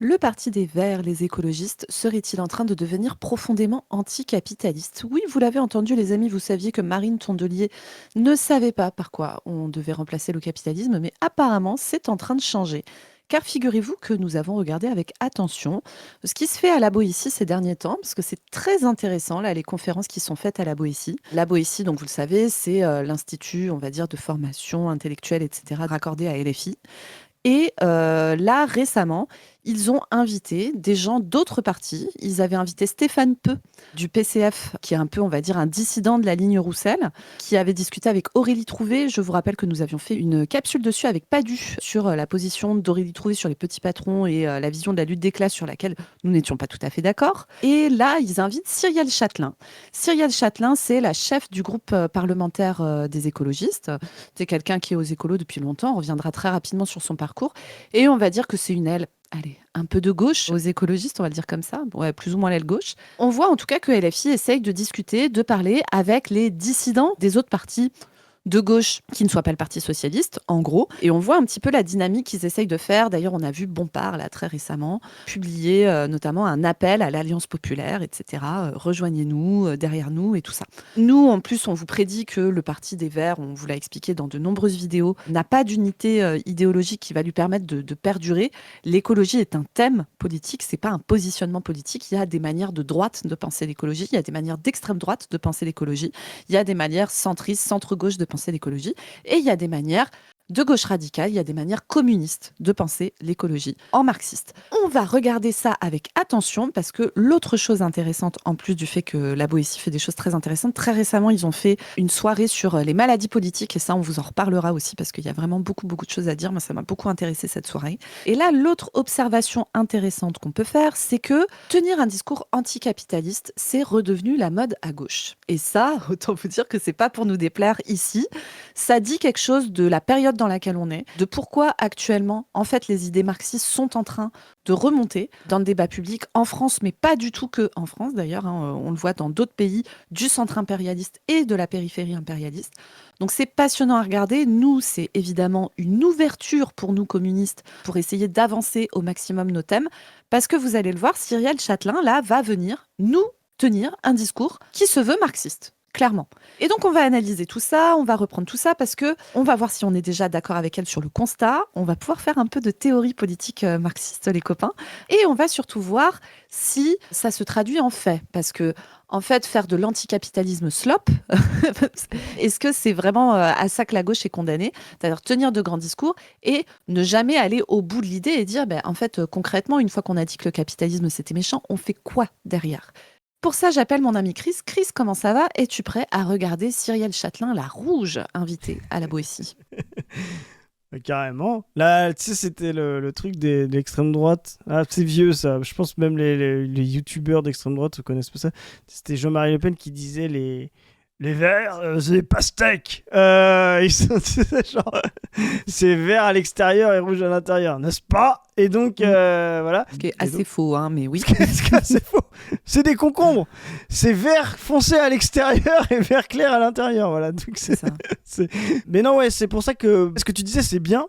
Le Parti des Verts, les écologistes, serait-il en train de devenir profondément anticapitaliste? Oui, vous l'avez entendu, les amis, vous saviez que Marine Tondelier ne savait pas par quoi on devait remplacer le capitalisme, mais apparemment, c'est en train de changer. Car figurez-vous que nous avons regardé avec attention ce qui se fait à la Boétie ces derniers temps, parce que c'est très intéressant, là, les conférences qui sont faites à la Boétie. La Boétie, donc vous le savez, c'est l'institut, on va dire, de formation intellectuelle, etc., raccordé à LFI. Et là, récemment, ils ont invité des gens d'autres partis. Ils avaient invité Stéphane Peu du PCF, qui est un peu, on va dire, un dissident de la ligne Roussel, qui avait discuté avec Aurélie Trouvé. Je vous rappelle que nous avions fait une capsule dessus avec Padu sur la position d'Aurélie Trouvé sur les petits patrons et la vision de la lutte des classes sur laquelle nous n'étions pas tout à fait d'accord. Et là, ils invitent Cyrielle Châtelain. Cyrielle Châtelain, c'est la chef du groupe parlementaire des écologistes. C'est quelqu'un qui est aux écolos depuis longtemps. On reviendra très rapidement sur son parcours. Et on va dire que c'est une aile, allez, un peu de gauche aux écologistes, on va le dire comme ça. Ouais, plus ou moins l'aile gauche. On voit en tout cas que LFI essaye de discuter, de parler avec les dissidents des autres partis de gauche qui ne soit pas le Parti socialiste, en gros. Et on voit un petit peu la dynamique qu'ils essayent de faire. D'ailleurs, on a vu Bompard, là, très récemment, publier notamment un appel à l'Alliance populaire, etc. Rejoignez-nous, derrière nous, et tout ça. Nous, en plus, on vous prédit que le Parti des Verts, on vous l'a expliqué dans de nombreuses vidéos, n'a pas d'unité idéologique qui va lui permettre de perdurer. L'écologie est un thème politique, c'est pas un positionnement politique. Il y a des manières de droite de penser l'écologie, il y a des manières d'extrême droite de penser l'écologie, il y a des manières centristes, centre-gauche de penser l'écologie, et il y a des manières de gauche radicale, il y a des manières communistes de penser l'écologie en marxiste. On va regarder ça avec attention parce que l'autre chose intéressante, en plus du fait que la Boétie fait des choses très intéressantes, très récemment, ils ont fait une soirée sur les maladies politiques et ça, on vous en reparlera aussi parce qu'il y a vraiment beaucoup, beaucoup de choses à dire. Moi, ça m'a beaucoup intéressé cette soirée. Et là, l'autre observation intéressante qu'on peut faire, c'est que tenir un discours anticapitaliste, c'est redevenu la mode à gauche. Et ça, autant vous dire que c'est pas pour nous déplaire ici. Ça dit quelque chose de la période dans laquelle on est, de pourquoi actuellement, en fait, les idées marxistes sont en train de remonter dans le débat public en France, mais pas du tout que en France d'ailleurs. On le voit dans d'autres pays du centre impérialiste et de la périphérie impérialiste. Donc c'est passionnant à regarder. Nous, c'est évidemment une ouverture pour nous communistes pour essayer d'avancer au maximum nos thèmes, parce que vous allez le voir, Cyrielle Châtelain, là, va venir nous tenir un discours qui se veut marxiste. Clairement. Et donc, on va analyser tout ça, on va reprendre tout ça parce que on va voir si on est déjà d'accord avec elle sur le constat. On va pouvoir faire un peu de théorie politique marxiste, les copains. Et on va surtout voir si ça se traduit en fait. Parce que, en fait, faire de l'anticapitalisme slop, est-ce que c'est vraiment à ça que la gauche est condamnée? C'est-à-dire tenir de grands discours et ne jamais aller au bout de l'idée et dire, ben, en fait, concrètement, une fois qu'on a dit que le capitalisme c'était méchant, on fait quoi derrière? Pour ça, j'appelle mon ami Chris. Chris, comment ça va? Es-tu prêt à regarder Cyrielle Châtelain, la rouge, invitée à la Boétie? Carrément. Là, tu sais, c'était le truc de l'extrême droite. Ah, c'est vieux ça. Je pense même les youtubeurs d'extrême droite connaissent pas ça. C'était Jean-Marie Le Pen qui disait les verts, c'est des pastèques. Ils sont, c'est genre, c'est vert à l'extérieur et rouge à l'intérieur, n'est-ce pas? Et donc, Mm. voilà. Ce qui est Et assez donc, faux, hein, mais oui. c'est faux. C'est des concombres. C'est vert foncé à l'extérieur et vert clair à l'intérieur. Voilà. Donc C'est ça. c'est- Mais non, ouais, c'est pour ça que ce que tu disais, c'est bien.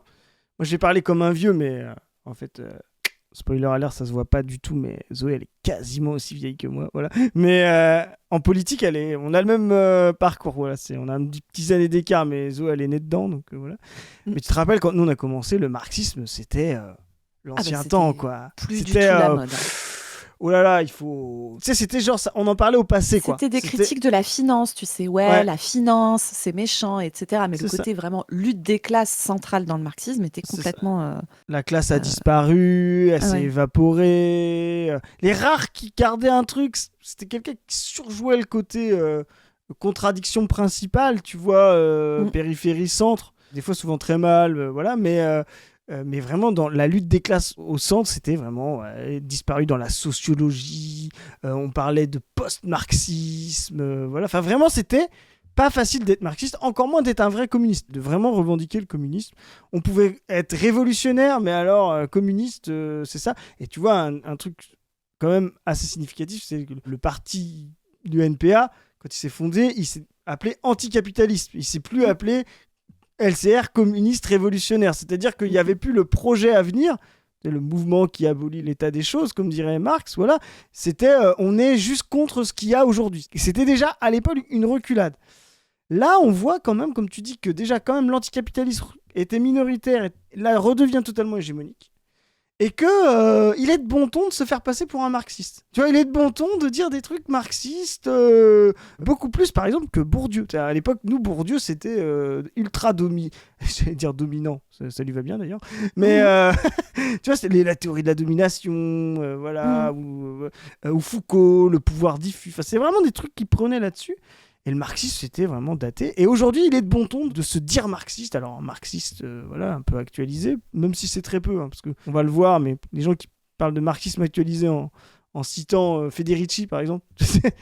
Moi, j'ai parlé comme un vieux, mais en fait, spoiler alert, ça se voit pas du tout. Mais Zoé, elle est quasiment aussi vieille que moi. Voilà. Mais en politique, on a le même parcours. Voilà. On a une petite année d'écart, mais Zoé, elle est née dedans. Donc voilà. Mm. Mais tu te rappelles, quand nous, on a commencé, le marxisme, c'était Ah ben l'ancien temps, c'était quoi. plus du C'était tout la mode, hein. oh là là, il faut. Tu sais, c'était genre, on en parlait au passé, quoi. C'était des critiques de la finance, tu sais. Ouais, Ouais, la finance, c'est méchant, etc. Mais le c'est ça. côté vraiment lutte des classes centrale dans le marxisme était C'est ça. complètement. La classe a disparu, elle Ah s'est ouais. évaporée. Les rares qui gardaient un truc, c'était quelqu'un qui surjouait le côté contradiction principale, tu vois, Mm. périphérie-centre. Des fois, souvent très mal, voilà. Mais vraiment, dans la lutte des classes au centre, c'était vraiment disparu dans la sociologie. On parlait de post-marxisme. Voilà. Enfin, vraiment, c'était pas facile d'être marxiste, encore moins d'être un vrai communiste, de vraiment revendiquer le communisme. On pouvait être révolutionnaire, mais alors communiste, c'est ça. Et tu vois, un truc quand même assez significatif, c'est que le parti du NPA, quand il s'est fondé, il s'est appelé anticapitalisme. Il s'est plus appelé LCR communiste révolutionnaire. C'est-à-dire qu'il n'y avait plus le projet à venir, c'est le mouvement qui abolit l'état des choses, comme dirait Marx, voilà, c'était on est juste contre ce qu'il y a aujourd'hui. Et c'était déjà à l'époque une reculade. Là, on voit quand même, comme tu dis, que déjà quand même l'anticapitalisme était minoritaire, et là redevient totalement hégémonique. Et que il est de bon ton de se faire passer pour un marxiste. Tu vois, il est de bon ton de dire des trucs marxistes, beaucoup plus par exemple que Bourdieu. À l'époque, nous, Bourdieu, c'était ultra j'allais dire dominant, ça lui va bien d'ailleurs. Mais tu vois, c'est la théorie de la domination, voilà, ou Foucault, le pouvoir diffus. Enfin, c'est vraiment des trucs qu'il prenait là-dessus. Et le marxisme, c'était vraiment daté. Et aujourd'hui, il est de bon ton de se dire marxiste. Alors, un marxiste, voilà, un peu actualisé, même si c'est très peu, hein, parce qu'on va le voir, mais les gens qui parlent de marxisme actualisé en citant Federici, par exemple, c'est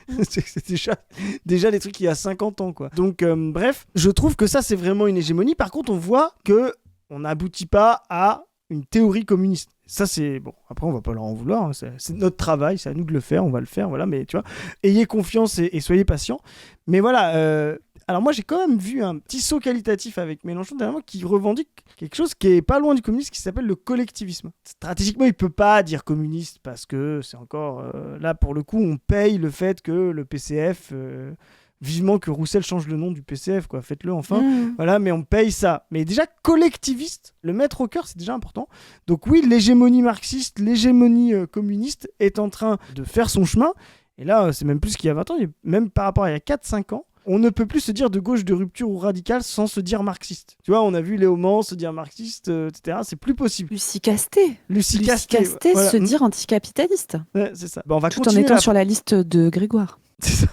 déjà des trucs qui y a 50 ans, quoi. Donc, bref, je trouve que ça, c'est vraiment une hégémonie. Par contre, on voit qu'on n'aboutit pas à une théorie communiste. Ça, c'est... Bon, après, on va pas leur en vouloir. Hein, c'est notre travail, c'est à nous de le faire, on va le faire, voilà. Mais tu vois, ayez confiance et soyez patients. Mais voilà, alors moi, j'ai quand même vu un petit saut qualitatif avec Mélenchon dernièrement qui revendique quelque chose qui est pas loin du communisme, qui s'appelle le collectivisme. Stratégiquement, il peut pas dire communiste parce que c'est encore... là, pour le coup, on paye le fait que le PCF... vivement que Roussel change le nom du PCF, quoi. Faites-le enfin. Voilà, mais on paye ça. Mais déjà, collectiviste, le mettre au cœur, c'est déjà important. Donc oui, l'hégémonie marxiste, l'hégémonie communiste est en train de faire son chemin. Et là, c'est même plus qu'il y a 20 ans, même par rapport à il y a 4-5 ans, on ne peut plus se dire de gauche, de rupture ou radicale sans se dire marxiste. Tu vois, on a vu Léo Mans se dire marxiste, etc. C'est plus possible. Lucie Castet. Lucie Castet, voilà. Se dire anticapitaliste. Ouais, c'est ça. Bon, on va tout en étant sur la liste de Grégoire. C'est ça.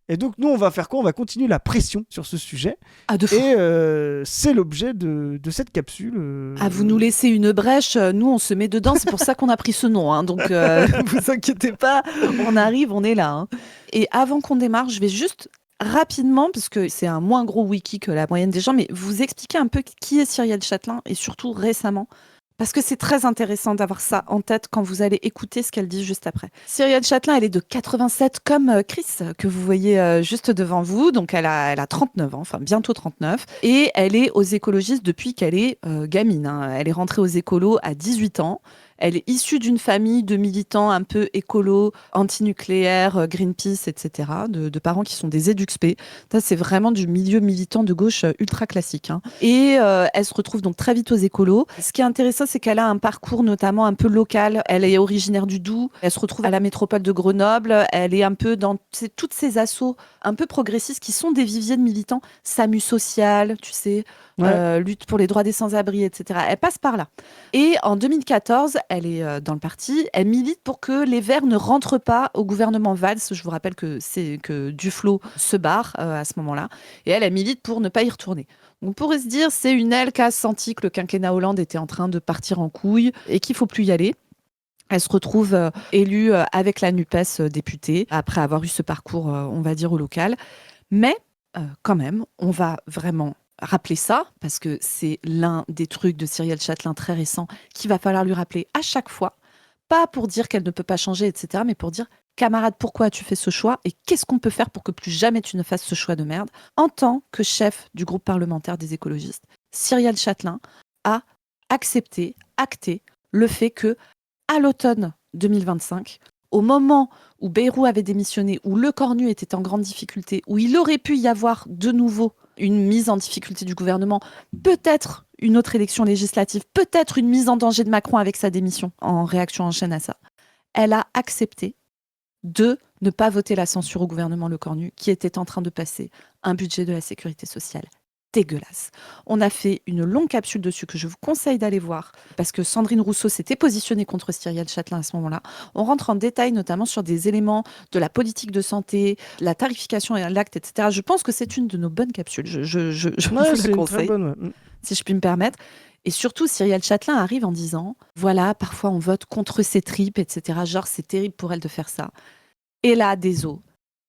Et donc, nous, on va faire quoi ? On va continuer la pression sur ce sujet. Ah, de fou. Et c'est l'objet de cette capsule. Ah, vous nous laissez une brèche, nous, on se met dedans. C'est pour ça qu'on a pris ce nom. Hein. Donc, vous inquiétez pas, on arrive, on est là. Hein. Et avant qu'on démarre, je vais juste rapidement, parce que c'est un moins gros wiki que la moyenne des gens, mais vous expliquer un peu qui est Cyrielle Châtelain, et surtout récemment. Parce que c'est très intéressant d'avoir ça en tête quand vous allez écouter ce qu'elle dit juste après. Cyrielle Châtelain, elle est de 87 comme Chris, que vous voyez juste devant vous. Donc elle a 39 ans, enfin bientôt 39. Et elle est aux écologistes depuis qu'elle est gamine. Hein. Elle est rentrée aux écolos à 18 ans. Elle est issue d'une famille de militants un peu écolos, antinucléaires, Greenpeace, etc., de parents qui sont des EduxP. Ça, c'est vraiment du milieu militant de gauche ultra classique. Hein. Et elle se retrouve donc très vite aux écolos. Ce qui est intéressant, c'est qu'elle a un parcours notamment un peu local. Elle est originaire du Doubs. Elle se retrouve à la métropole de Grenoble. Elle est un peu dans toutes ces assos un peu progressistes qui sont des viviers de militants. SAMU social, tu sais, lutte pour les droits des sans-abri, etc. Elle passe par là. Et en 2014, elle est dans le parti, elle milite pour que les Verts ne rentrent pas au gouvernement Valls. Je vous rappelle que Duflot se barre à ce moment-là. Et elle milite pour ne pas y retourner. On pourrait se dire, c'est une aile qui a senti que le quinquennat Hollande était en train de partir en couille et qu'il ne faut plus y aller. Elle se retrouve élue avec la NUPES députée, après avoir eu ce parcours, on va dire, au local. Mais quand même, on va vraiment rappeler ça, parce que c'est l'un des trucs de Cyrielle Châtelain très récent qu'il va falloir lui rappeler à chaque fois, pas pour dire qu'elle ne peut pas changer, etc., mais pour dire, camarade, pourquoi as-tu fait ce choix et qu'est-ce qu'on peut faire pour que plus jamais tu ne fasses ce choix de merde. En tant que chef du groupe parlementaire des écologistes, Cyrielle Châtelain a accepté, acté le fait que, à l'automne 2025, au moment où Bayrou avait démissionné, où Le Cornu était en grande difficulté, où il aurait pu y avoir de nouveau une mise en difficulté du gouvernement, peut-être une autre élection législative, peut-être une mise en danger de Macron avec sa démission en réaction en chaîne à ça, elle a accepté de ne pas voter la censure au gouvernement Le Cornu qui était en train de passer un budget de la sécurité sociale dégueulasse. On a fait une longue capsule dessus que je vous conseille d'aller voir parce que Sandrine Rousseau s'était positionnée contre Cyrielle Châtelain à ce moment-là. On rentre en détail notamment sur des éléments de la politique de santé, la tarification et l'acte, etc. Je pense que c'est une de nos bonnes capsules. Je vous la conseille, si je puis me permettre. Et surtout, Cyrielle Châtelain arrive en disant « Voilà, parfois on vote contre ses tripes, etc. Genre, c'est terrible pour elle de faire ça. » Et là, des os.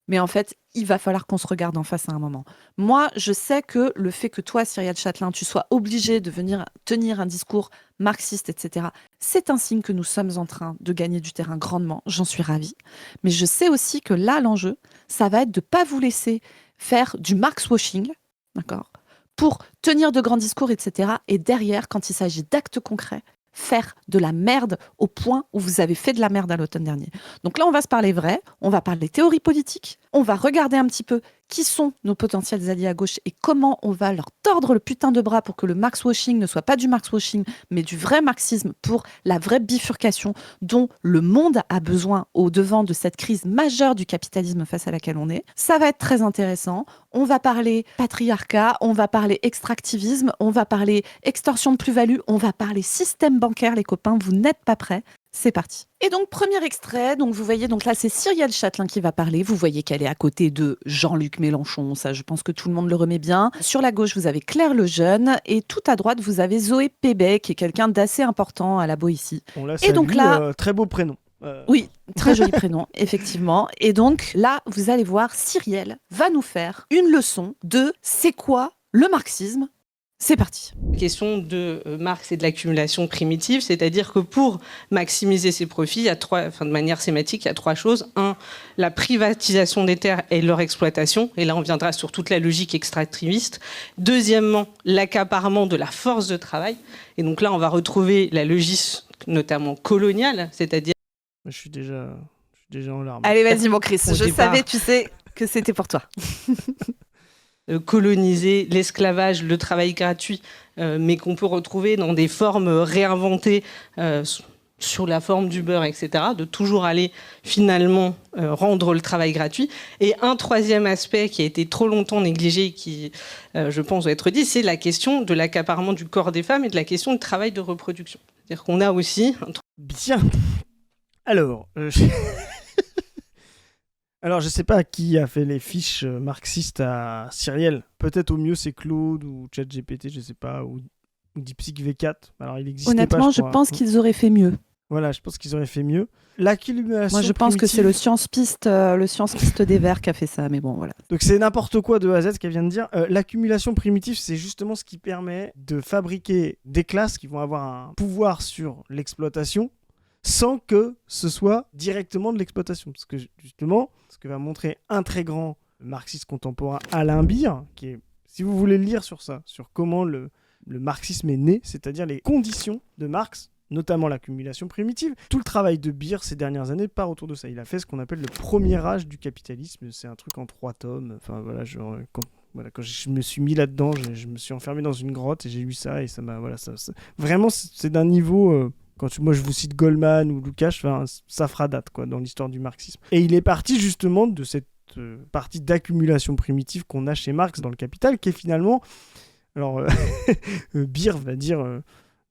Mais en fait, il va falloir qu'on se regarde en face à un moment. Moi, je sais que le fait que toi, Cyrielle Châtelain, tu sois obligée de venir tenir un discours marxiste, etc., c'est un signe que nous sommes en train de gagner du terrain grandement. J'en suis ravie. Mais je sais aussi que là, l'enjeu, ça va être de ne pas vous laisser faire du Marx-washing, d'accord, pour tenir de grands discours, etc. Et derrière, quand il s'agit d'actes concrets, faire de la merde au point où vous avez fait de la merde à l'automne dernier. Donc là, on va se parler vrai, on va parler théorie politique, on va regarder un petit peu qui sont nos potentiels alliés à gauche et comment on va leur tordre le putain de bras pour que le Marx-washing ne soit pas du Marx-washing, mais du vrai marxisme pour la vraie bifurcation dont le monde a besoin au devant de cette crise majeure du capitalisme face à laquelle on est. Ça va être très intéressant. On va parler patriarcat, on va parler extractivisme, on va parler extorsion de plus-value, on va parler système bancaire, les copains, vous n'êtes pas prêts. C'est parti. Et donc, premier extrait, donc vous voyez, donc là, c'est Cyrielle Châtelain qui va parler. Vous voyez qu'elle est à côté de Jean-Luc Mélenchon. Ça, je pense que tout le monde le remet bien. Sur la gauche, vous avez Claire Lejeune. Et tout à droite, vous avez Zoé Pébet, qui est quelqu'un d'assez important à la Boétie. On la Et salue, donc là, très beau prénom. oui, très joli prénom, effectivement. Et donc là, vous allez voir, Cyrielle va nous faire une leçon de c'est quoi le marxisme. C'est parti. La question de Marx et de l'accumulation primitive, c'est-à-dire que pour maximiser ses profits, il y a de manière schématique, il y a 3 choses. 1, la privatisation des terres et leur exploitation, et là on viendra sur toute la logique extractiviste. Deuxièmement, l'accaparement de la force de travail, et donc là on va retrouver la logique notamment coloniale, c'est-à-dire... Je suis déjà en larmes. Allez, vas-y mon Chris, Au je départ. savais, tu sais, que c'était pour toi. coloniser l'esclavage, le travail gratuit, mais qu'on peut retrouver dans des formes réinventées sur la forme du beurre, etc., de toujours aller finalement rendre le travail gratuit. Et un troisième aspect qui a été trop longtemps négligé, qui, je pense, doit être dit, c'est la question de l'accaparement du corps des femmes et de la question du travail de reproduction. C'est-à-dire qu'on a aussi... Bien. Alors, Alors, je sais pas qui a fait les fiches marxistes à Cyrielle. Peut-être au mieux c'est Claude ou ChatGPT, je sais pas, ou DeepSeek V4. Alors, il existait Honnêtement, pas, je crois. pense qu'ils auraient fait mieux. Voilà, je pense qu'ils auraient fait mieux. L'accumulation Moi, je pense que primitive- c'est le science-piste des Verts qui a fait ça, mais bon, voilà. Donc c'est n'importe quoi de A à Z ce qu'elle vient de dire. L'accumulation primitive, c'est justement ce qui permet de fabriquer des classes qui vont avoir un pouvoir sur l'exploitation sans que ce soit directement de l'exploitation. Parce que justement, ce que va montrer un très grand marxiste contemporain, Alain Beer, qui est, si vous voulez lire sur ça, sur comment le marxisme est né, c'est-à-dire les conditions de Marx, notamment l'accumulation primitive. Tout le travail de Beer ces dernières années part autour de ça. Il a fait ce qu'on appelle le premier âge du capitalisme. C'est un truc en 3 tomes. Enfin voilà, quand je me suis mis là-dedans, je me suis enfermé dans une grotte et j'ai lu ça et ça m'a vraiment c'est d'un niveau moi je vous cite Goldman ou Lukács, ça fera date quoi dans l'histoire du marxisme. Et il est parti justement de cette partie d'accumulation primitive qu'on a chez Marx dans le Capital, qui est finalement alors Beer va dire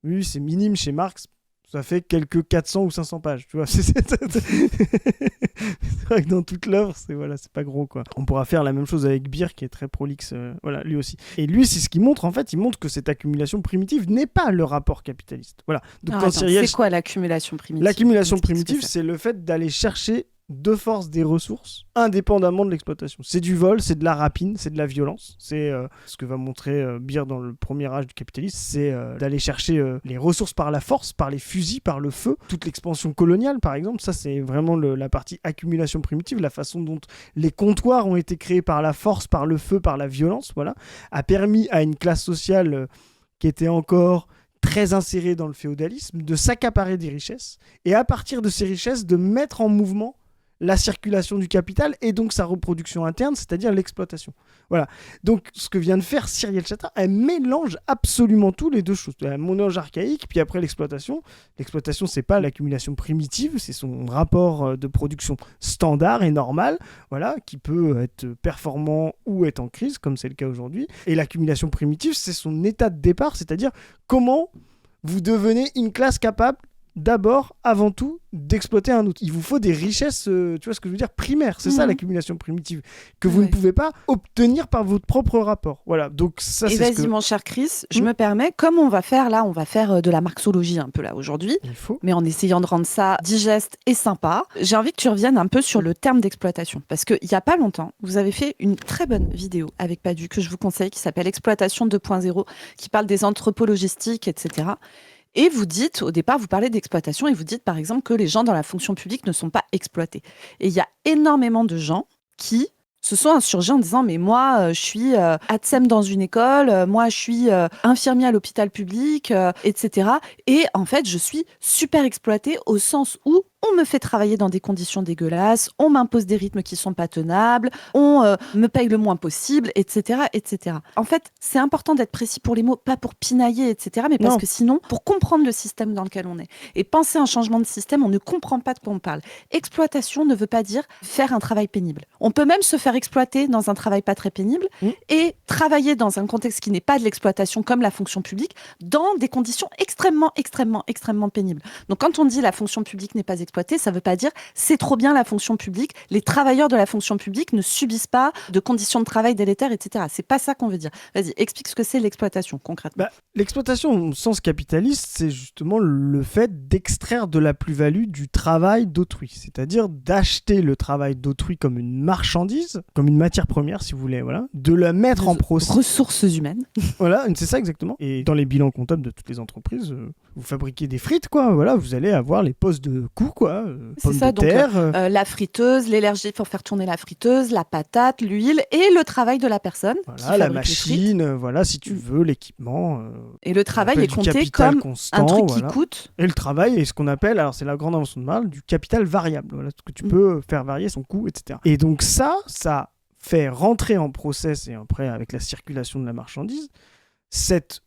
oui, c'est minime chez Marx, ça fait quelques 400 ou 500 pages, tu vois. C'est vrai que dans toute l'œuvre, c'est pas gros, quoi. On pourra faire la même chose avec Beer, qui est très prolixe, lui aussi. Et lui, c'est ce qu'il montre, en fait, il montre que cette accumulation primitive n'est pas le rapport capitaliste. Voilà. Donc, c'est quoi l'accumulation primitive ? L'accumulation Explique ce que primitive, c'est le fait d'aller chercher de force des ressources indépendamment de l'exploitation. C'est du vol, c'est de la rapine, c'est de la violence. C'est ce que va montrer Beer dans le premier âge du capitalisme, c'est d'aller chercher les ressources par la force, par les fusils, par le feu. Toute l'expansion coloniale, par exemple, ça c'est vraiment la partie accumulation primitive, la façon dont les comptoirs ont été créés par la force, par le feu, par la violence, voilà, a permis à une classe sociale qui était encore très insérée dans le féodalisme de s'accaparer des richesses et à partir de ces richesses de mettre en mouvement la circulation du capital et donc sa reproduction interne, c'est-à-dire l'exploitation. Voilà. Donc, ce que vient de faire Cyrielle Châtelain, elle mélange absolument tout, les deux choses. Un monage archaïque, puis après l'exploitation. L'exploitation, c'est pas l'accumulation primitive, c'est son rapport de production standard et normal, voilà, qui peut être performant ou être en crise, comme c'est le cas aujourd'hui. Et l'accumulation primitive, c'est son état de départ, c'est-à-dire comment vous devenez une classe capable d'abord, avant tout, d'exploiter un autre. Il vous faut des richesses, tu vois ce que je veux dire, primaires. C'est ça l'accumulation primitive, que vous ne pouvez pas obtenir par votre propre rapport. Voilà, donc ça c'est vas-y mon cher Chris, je me permets, comme on va faire de la marxologie un peu là aujourd'hui, mais en essayant de rendre ça digeste et sympa, j'ai envie que tu reviennes un peu sur le terme d'exploitation. Parce qu'il n'y a pas longtemps, vous avez fait une très bonne vidéo avec Padu, que je vous conseille, qui s'appelle Exploitation 2.0, qui parle des entrepôts logistiques, etc. Et vous dites, au départ, vous parlez d'exploitation et vous dites, par exemple, que les gens dans la fonction publique ne sont pas exploités. Et il y a énormément de gens qui se sont insurgés en disant mais moi je suis ATSEM dans une école, moi je suis infirmier à l'hôpital public, etc. Et en fait je suis super exploitée au sens où on me fait travailler dans des conditions dégueulasses, on m'impose des rythmes qui sont pas tenables, on me paye le moins possible, etc., etc. En fait, c'est important d'être précis pour les mots, pas pour pinailler, etc., mais parce Non. que sinon, pour comprendre le système dans lequel on est et penser un changement de système, on ne comprend pas de quoi on parle. Exploitation ne veut pas dire faire un travail pénible. On peut même se faire exploiter dans un travail pas très pénible et travailler dans un contexte qui n'est pas de l'exploitation comme la fonction publique dans des conditions extrêmement, extrêmement, extrêmement pénibles. Donc quand on dit la fonction publique n'est pas exploitée, ça ne veut pas dire c'est trop bien la fonction publique, les travailleurs de la fonction publique ne subissent pas de conditions de travail délétères, etc. C'est pas ça qu'on veut dire. Vas-y, explique ce que c'est l'exploitation concrètement. L'exploitation au sens capitaliste, c'est justement le fait d'extraire de la plus-value du travail d'autrui, c'est-à-dire d'acheter le travail d'autrui comme une marchandise, comme une matière première si vous voulez, voilà, de la mettre en procès. Ressources humaines. Voilà, c'est ça exactement. Et dans les bilans comptables de toutes les entreprises, vous fabriquez des frites, quoi. Voilà, vous allez avoir les postes de coûts, quoi. C'est ça, donc la friteuse, l'énergie pour faire tourner la friteuse, la patate, l'huile et le travail de la personne. Voilà, la machine, voilà, si tu veux, l'équipement. Et le travail est compté comme constant, un truc qui coûte. Et le travail est ce qu'on appelle, alors c'est la grande invention de Marx, du capital variable. Voilà, ce que tu peux faire varier son coût, etc. Et donc ça fait rentrer en process, et après avec la circulation de la marchandise, cet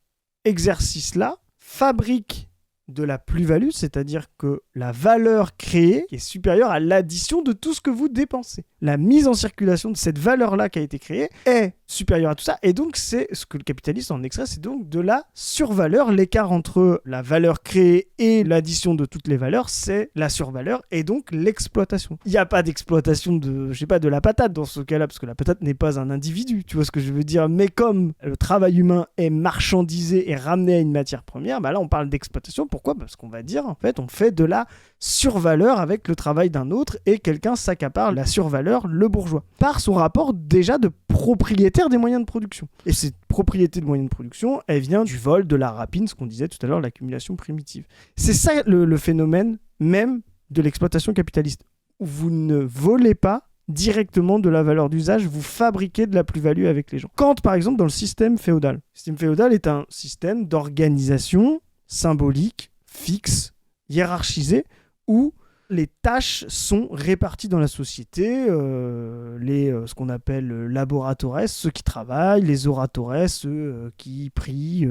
exercice-là fabrique de la plus-value, c'est-à-dire que la valeur créée est supérieure à l'addition de tout ce que vous dépensez. La mise en circulation de cette valeur-là qui a été créée est supérieure à tout ça, et donc c'est ce que le capitaliste en extrait, c'est donc de la survaleur. L'écart entre la valeur créée et l'addition de toutes les valeurs, c'est la survaleur, et donc l'exploitation. Il n'y a pas d'exploitation de la patate dans ce cas-là, parce que la patate n'est pas un individu, tu vois ce que je veux dire, mais comme le travail humain est marchandisé et ramené à une matière première, bah là on parle d'exploitation. Pourquoi ? Parce qu'on va dire, en fait, on fait de la survaleur avec le travail d'un autre, et quelqu'un s'accapare la survaleur, le bourgeois, par son rapport déjà de propriétaire des moyens de production. Et cette propriété de moyens de production, elle vient du vol, de la rapine, ce qu'on disait tout à l'heure, l'accumulation primitive. C'est ça le phénomène même de l'exploitation capitaliste. Vous ne volez pas directement de la valeur d'usage, vous fabriquez de la plus-value avec les gens. Quand, par exemple, dans le système féodal. Le système féodal est un système d'organisation symbolique, fixe, hiérarchisé, où les tâches sont réparties dans la société, ce qu'on appelle laboratores, ceux qui travaillent, les oratores, ceux qui prient,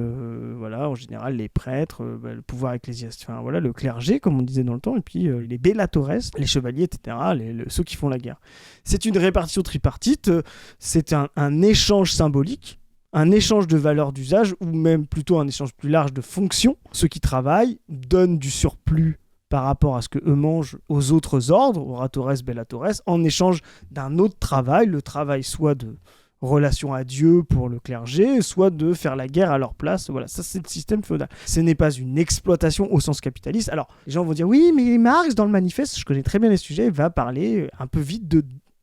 voilà, en général les prêtres, le pouvoir ecclésiastique, enfin voilà, le clergé comme on disait dans le temps, et puis les bellatores, les chevaliers, etc., ceux qui font la guerre. C'est une répartition tripartite, c'est un échange symbolique, un échange de valeurs d'usage, ou même plutôt un échange plus large de fonctions. Ceux qui travaillent donnent du surplus par rapport à ce que eux mangent aux autres ordres, oratores, bellatores, en échange d'un autre travail, le travail soit de relation à Dieu pour le clergé, soit de faire la guerre à leur place. Voilà, ça c'est le système féodal. Ce n'est pas une exploitation au sens capitaliste. Alors, les gens vont dire, oui, mais Marx, dans le manifeste, je connais très bien les sujets, va parler un peu vite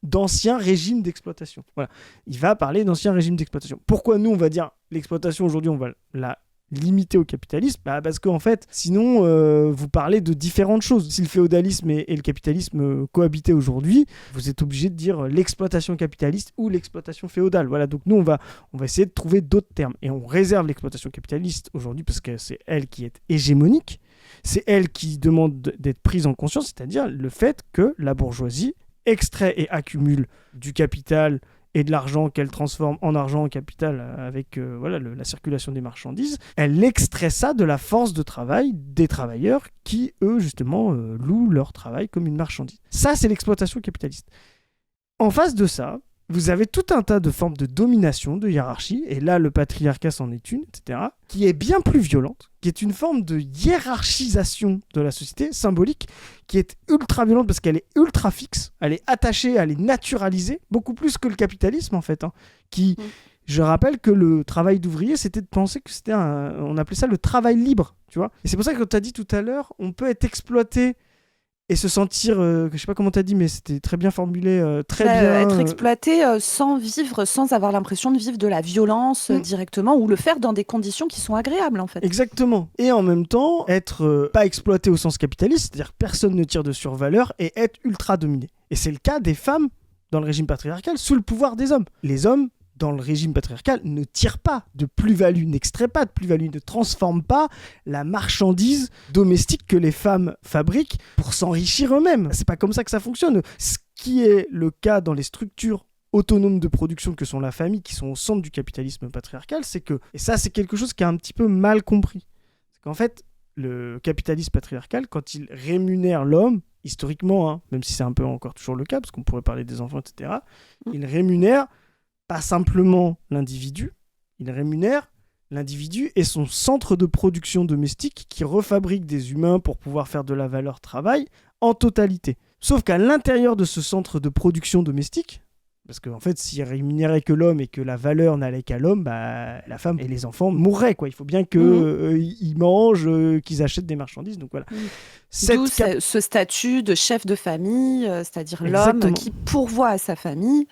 d'anciens régimes d'exploitation. Voilà. Il va parler d'anciens régimes d'exploitation. Pourquoi nous, on va dire l'exploitation aujourd'hui, on va la limiter au capitalisme ? Parce qu'en fait, sinon, vous parlez de différentes choses. Si le féodalisme et le capitalisme cohabitaient aujourd'hui, vous êtes obligé de dire l'exploitation capitaliste ou l'exploitation féodale. Voilà, donc nous, on va essayer de trouver d'autres termes. Et on réserve l'exploitation capitaliste aujourd'hui parce que c'est elle qui est hégémonique. C'est elle qui demande d'être prise en conscience, c'est-à-dire le fait que la bourgeoisie extrait et accumule du capital et de l'argent qu'elle transforme en argent en capital avec la circulation des marchandises, elle extrait ça de la force de travail des travailleurs qui, eux, justement, louent leur travail comme une marchandise. Ça, c'est l'exploitation capitaliste. En face de ça, vous avez tout un tas de formes de domination, de hiérarchie, et là, le patriarcat s'en est une, etc., qui est bien plus violente, qui est une forme de hiérarchisation de la société, symbolique, qui est ultra violente parce qu'elle est ultra fixe, elle est attachée, elle est naturalisée, beaucoup plus que le capitalisme, en fait, Je rappelle que le travail d'ouvrier, c'était de penser que c'était on appelait ça le travail libre, tu vois. Et c'est pour ça que quand tu as dit tout à l'heure, on peut être exploité et se sentir, je sais pas comment t'as dit, mais c'était très bien formulé, bien... Être exploité sans vivre, sans avoir l'impression de vivre de la violence directement, ou le faire dans des conditions qui sont agréables, en fait. Exactement. Et en même temps, être pas exploité au sens capitaliste, c'est-à-dire personne ne tire de survaleur, et être ultra dominé. Et c'est le cas des femmes dans le régime patriarcal sous le pouvoir des hommes. Les hommes, dans le régime patriarcal, ne tirent pas de plus-value, n'extraient pas de plus-value, ne transforment pas la marchandise domestique que les femmes fabriquent pour s'enrichir eux-mêmes. C'est pas comme ça que ça fonctionne. Ce qui est le cas dans les structures autonomes de production que sont la famille, qui sont au centre du capitalisme patriarcal, c'est que, et ça c'est quelque chose qui est un petit peu mal compris, c'est qu'en fait, le capitalisme patriarcal, quand il rémunère l'homme, historiquement, hein, même si c'est un peu encore toujours le cas, parce qu'on pourrait parler des enfants, etc., il rémunère pas simplement l'individu, il rémunère l'individu et son centre de production domestique qui refabrique des humains pour pouvoir faire de la valeur travail en totalité. Sauf qu'à l'intérieur de ce centre de production domestique, parce qu'en fait, s'il rémunérait que l'homme et que la valeur n'allait qu'à l'homme, bah, la femme et les enfants mourraient, quoi. Il faut bien qu'ils mangent, qu'ils achètent des marchandises. Donc voilà. D'où ce statut de chef de famille, c'est-à-dire Exactement. l'homme qui pourvoit à sa famille.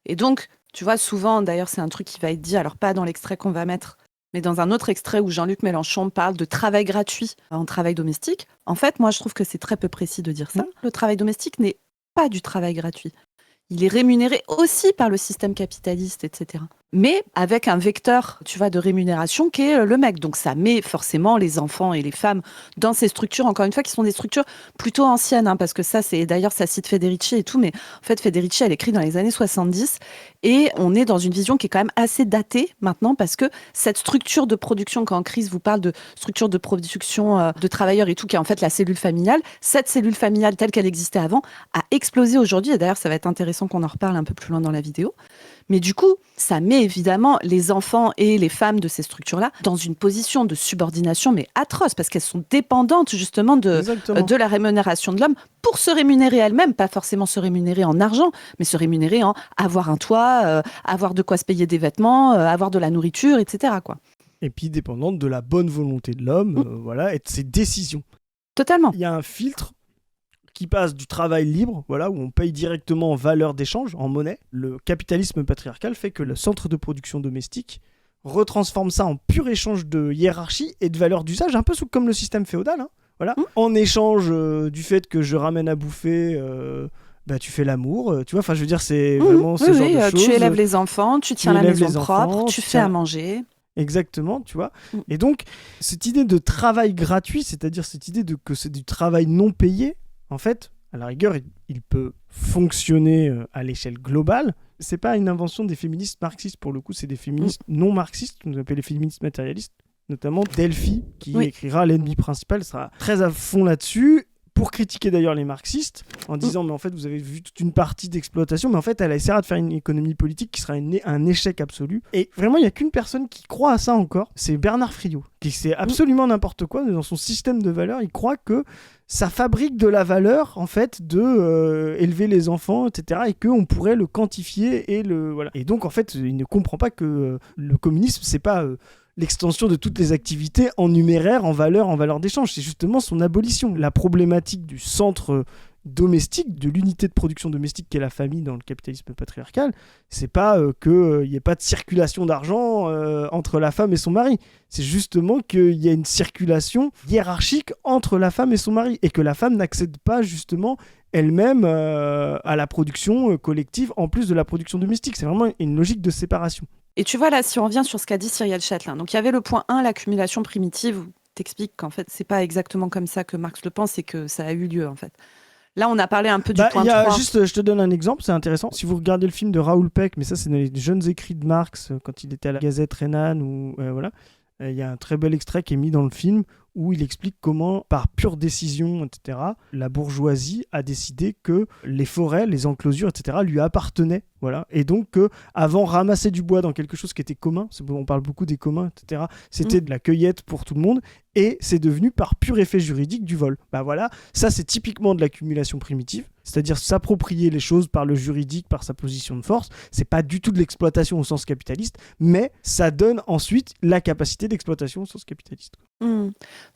Et donc, tu vois, souvent, d'ailleurs, c'est un truc qui va être dit, alors pas dans l'extrait qu'on va mettre, mais dans un autre extrait où Jean-Luc Mélenchon parle de travail gratuit en travail domestique. En fait, moi, je trouve que c'est très peu précis de dire ça. Le travail domestique n'est pas du travail gratuit. Il est rémunéré aussi par le système capitaliste, etc. Mais avec un vecteur, tu vois, de rémunération qui est le mec. Donc ça met forcément les enfants et les femmes dans ces structures, encore une fois, qui sont des structures plutôt anciennes, hein, parce que ça, c'est d'ailleurs, ça cite Federici et tout, mais en fait, Federici, elle écrit dans les années 70, et on est dans une vision qui est quand même assez datée maintenant, parce que cette structure de production, quand Chris vous parle de structure de production de travailleurs et tout, qui est en fait la cellule familiale, cette cellule familiale telle qu'elle existait avant a explosé aujourd'hui, et d'ailleurs, ça va être intéressant qu'on en reparle un peu plus loin dans la vidéo. Mais du coup, ça met évidemment les enfants et les femmes de ces structures-là dans une position de subordination, mais atroce, parce qu'elles sont dépendantes justement de la rémunération de l'homme pour se rémunérer elles-mêmes, pas forcément se rémunérer en argent, mais se rémunérer en avoir un toit, avoir de quoi se payer des vêtements, avoir de la nourriture, etc., quoi. Et puis dépendante de la bonne volonté de l'homme, voilà, et de ses décisions. Totalement. Il y a un filtre qui passe du travail libre, voilà, où on paye directement en valeur d'échange, en monnaie. Le capitalisme patriarcal fait que le centre de production domestique retransforme ça en pur échange de hiérarchie et de valeur d'usage, un peu comme le système féodal, hein, voilà. En échange du fait que je ramène à bouffer, bah, tu fais l'amour, tu vois, enfin je veux dire, c'est vraiment ce genre de choses. Tu élèves les enfants, tu tiens la maison propre, tu fais à manger. Exactement, tu vois. Et donc, cette idée de travail gratuit, c'est-à-dire cette idée que c'est du travail non payé, en fait, à la rigueur, il peut fonctionner à l'échelle globale. C'est pas une invention des féministes marxistes, pour le coup, c'est des féministes non marxistes, qu'on appelle les féministes matérialistes, notamment Delphi, qui écrira L'ennemi principal, sera très à fond là-dessus, pour critiquer d'ailleurs les marxistes, en disant mais en fait vous avez vu toute une partie d'exploitation, mais en fait elle essaiera de faire une économie politique qui sera un échec absolu. Et vraiment il n'y a qu'une personne qui croit à ça encore, c'est Bernard Friot, qui sait absolument n'importe quoi dans son système de valeurs. Il croit que ça fabrique de la valeur en fait de élever les enfants, etc., et qu'on pourrait le quantifier et le voilà. Et donc en fait il ne comprend pas que le communisme c'est pas l'extension de toutes les activités en numéraire, en valeur d'échange. C'est justement son abolition. La problématique du centre domestique, de l'unité de production domestique qu'est la famille dans le capitalisme patriarcal, c'est pas qu'il n'y ait pas de circulation d'argent entre la femme et son mari. C'est justement qu'il y a une circulation hiérarchique entre la femme et son mari et que la femme n'accède pas justement elle-même à la production collective en plus de la production domestique. C'est vraiment une logique de séparation. Et tu vois là, si on revient sur ce qu'a dit Cyrielle Châtelain, donc il y avait le point 1, l'accumulation primitive, où t'expliques qu'en fait c'est pas exactement comme ça que Marx le pense et que ça a eu lieu en fait. Là on a parlé un peu du point 3. Juste, je te donne un exemple, c'est intéressant. Si vous regardez le film de Raoul Peck, mais ça c'est dans les jeunes écrits de Marx, quand il était à la Gazette rhénane, ou voilà, il y a un très bel extrait qui est mis dans le film où il explique comment, par pure décision, etc., la bourgeoisie a décidé que les forêts, les enclosures, etc., lui appartenaient. Voilà. Et donc, avant, ramasser du bois dans quelque chose qui était commun, on parle beaucoup des communs, etc., c'était de la cueillette pour tout le monde, et c'est devenu, par pur effet juridique, du vol. Bah voilà, ça c'est typiquement de l'accumulation primitive, c'est-à-dire s'approprier les choses par le juridique, par sa position de force. C'est pas du tout de l'exploitation au sens capitaliste, mais ça donne ensuite la capacité d'exploitation au sens capitaliste.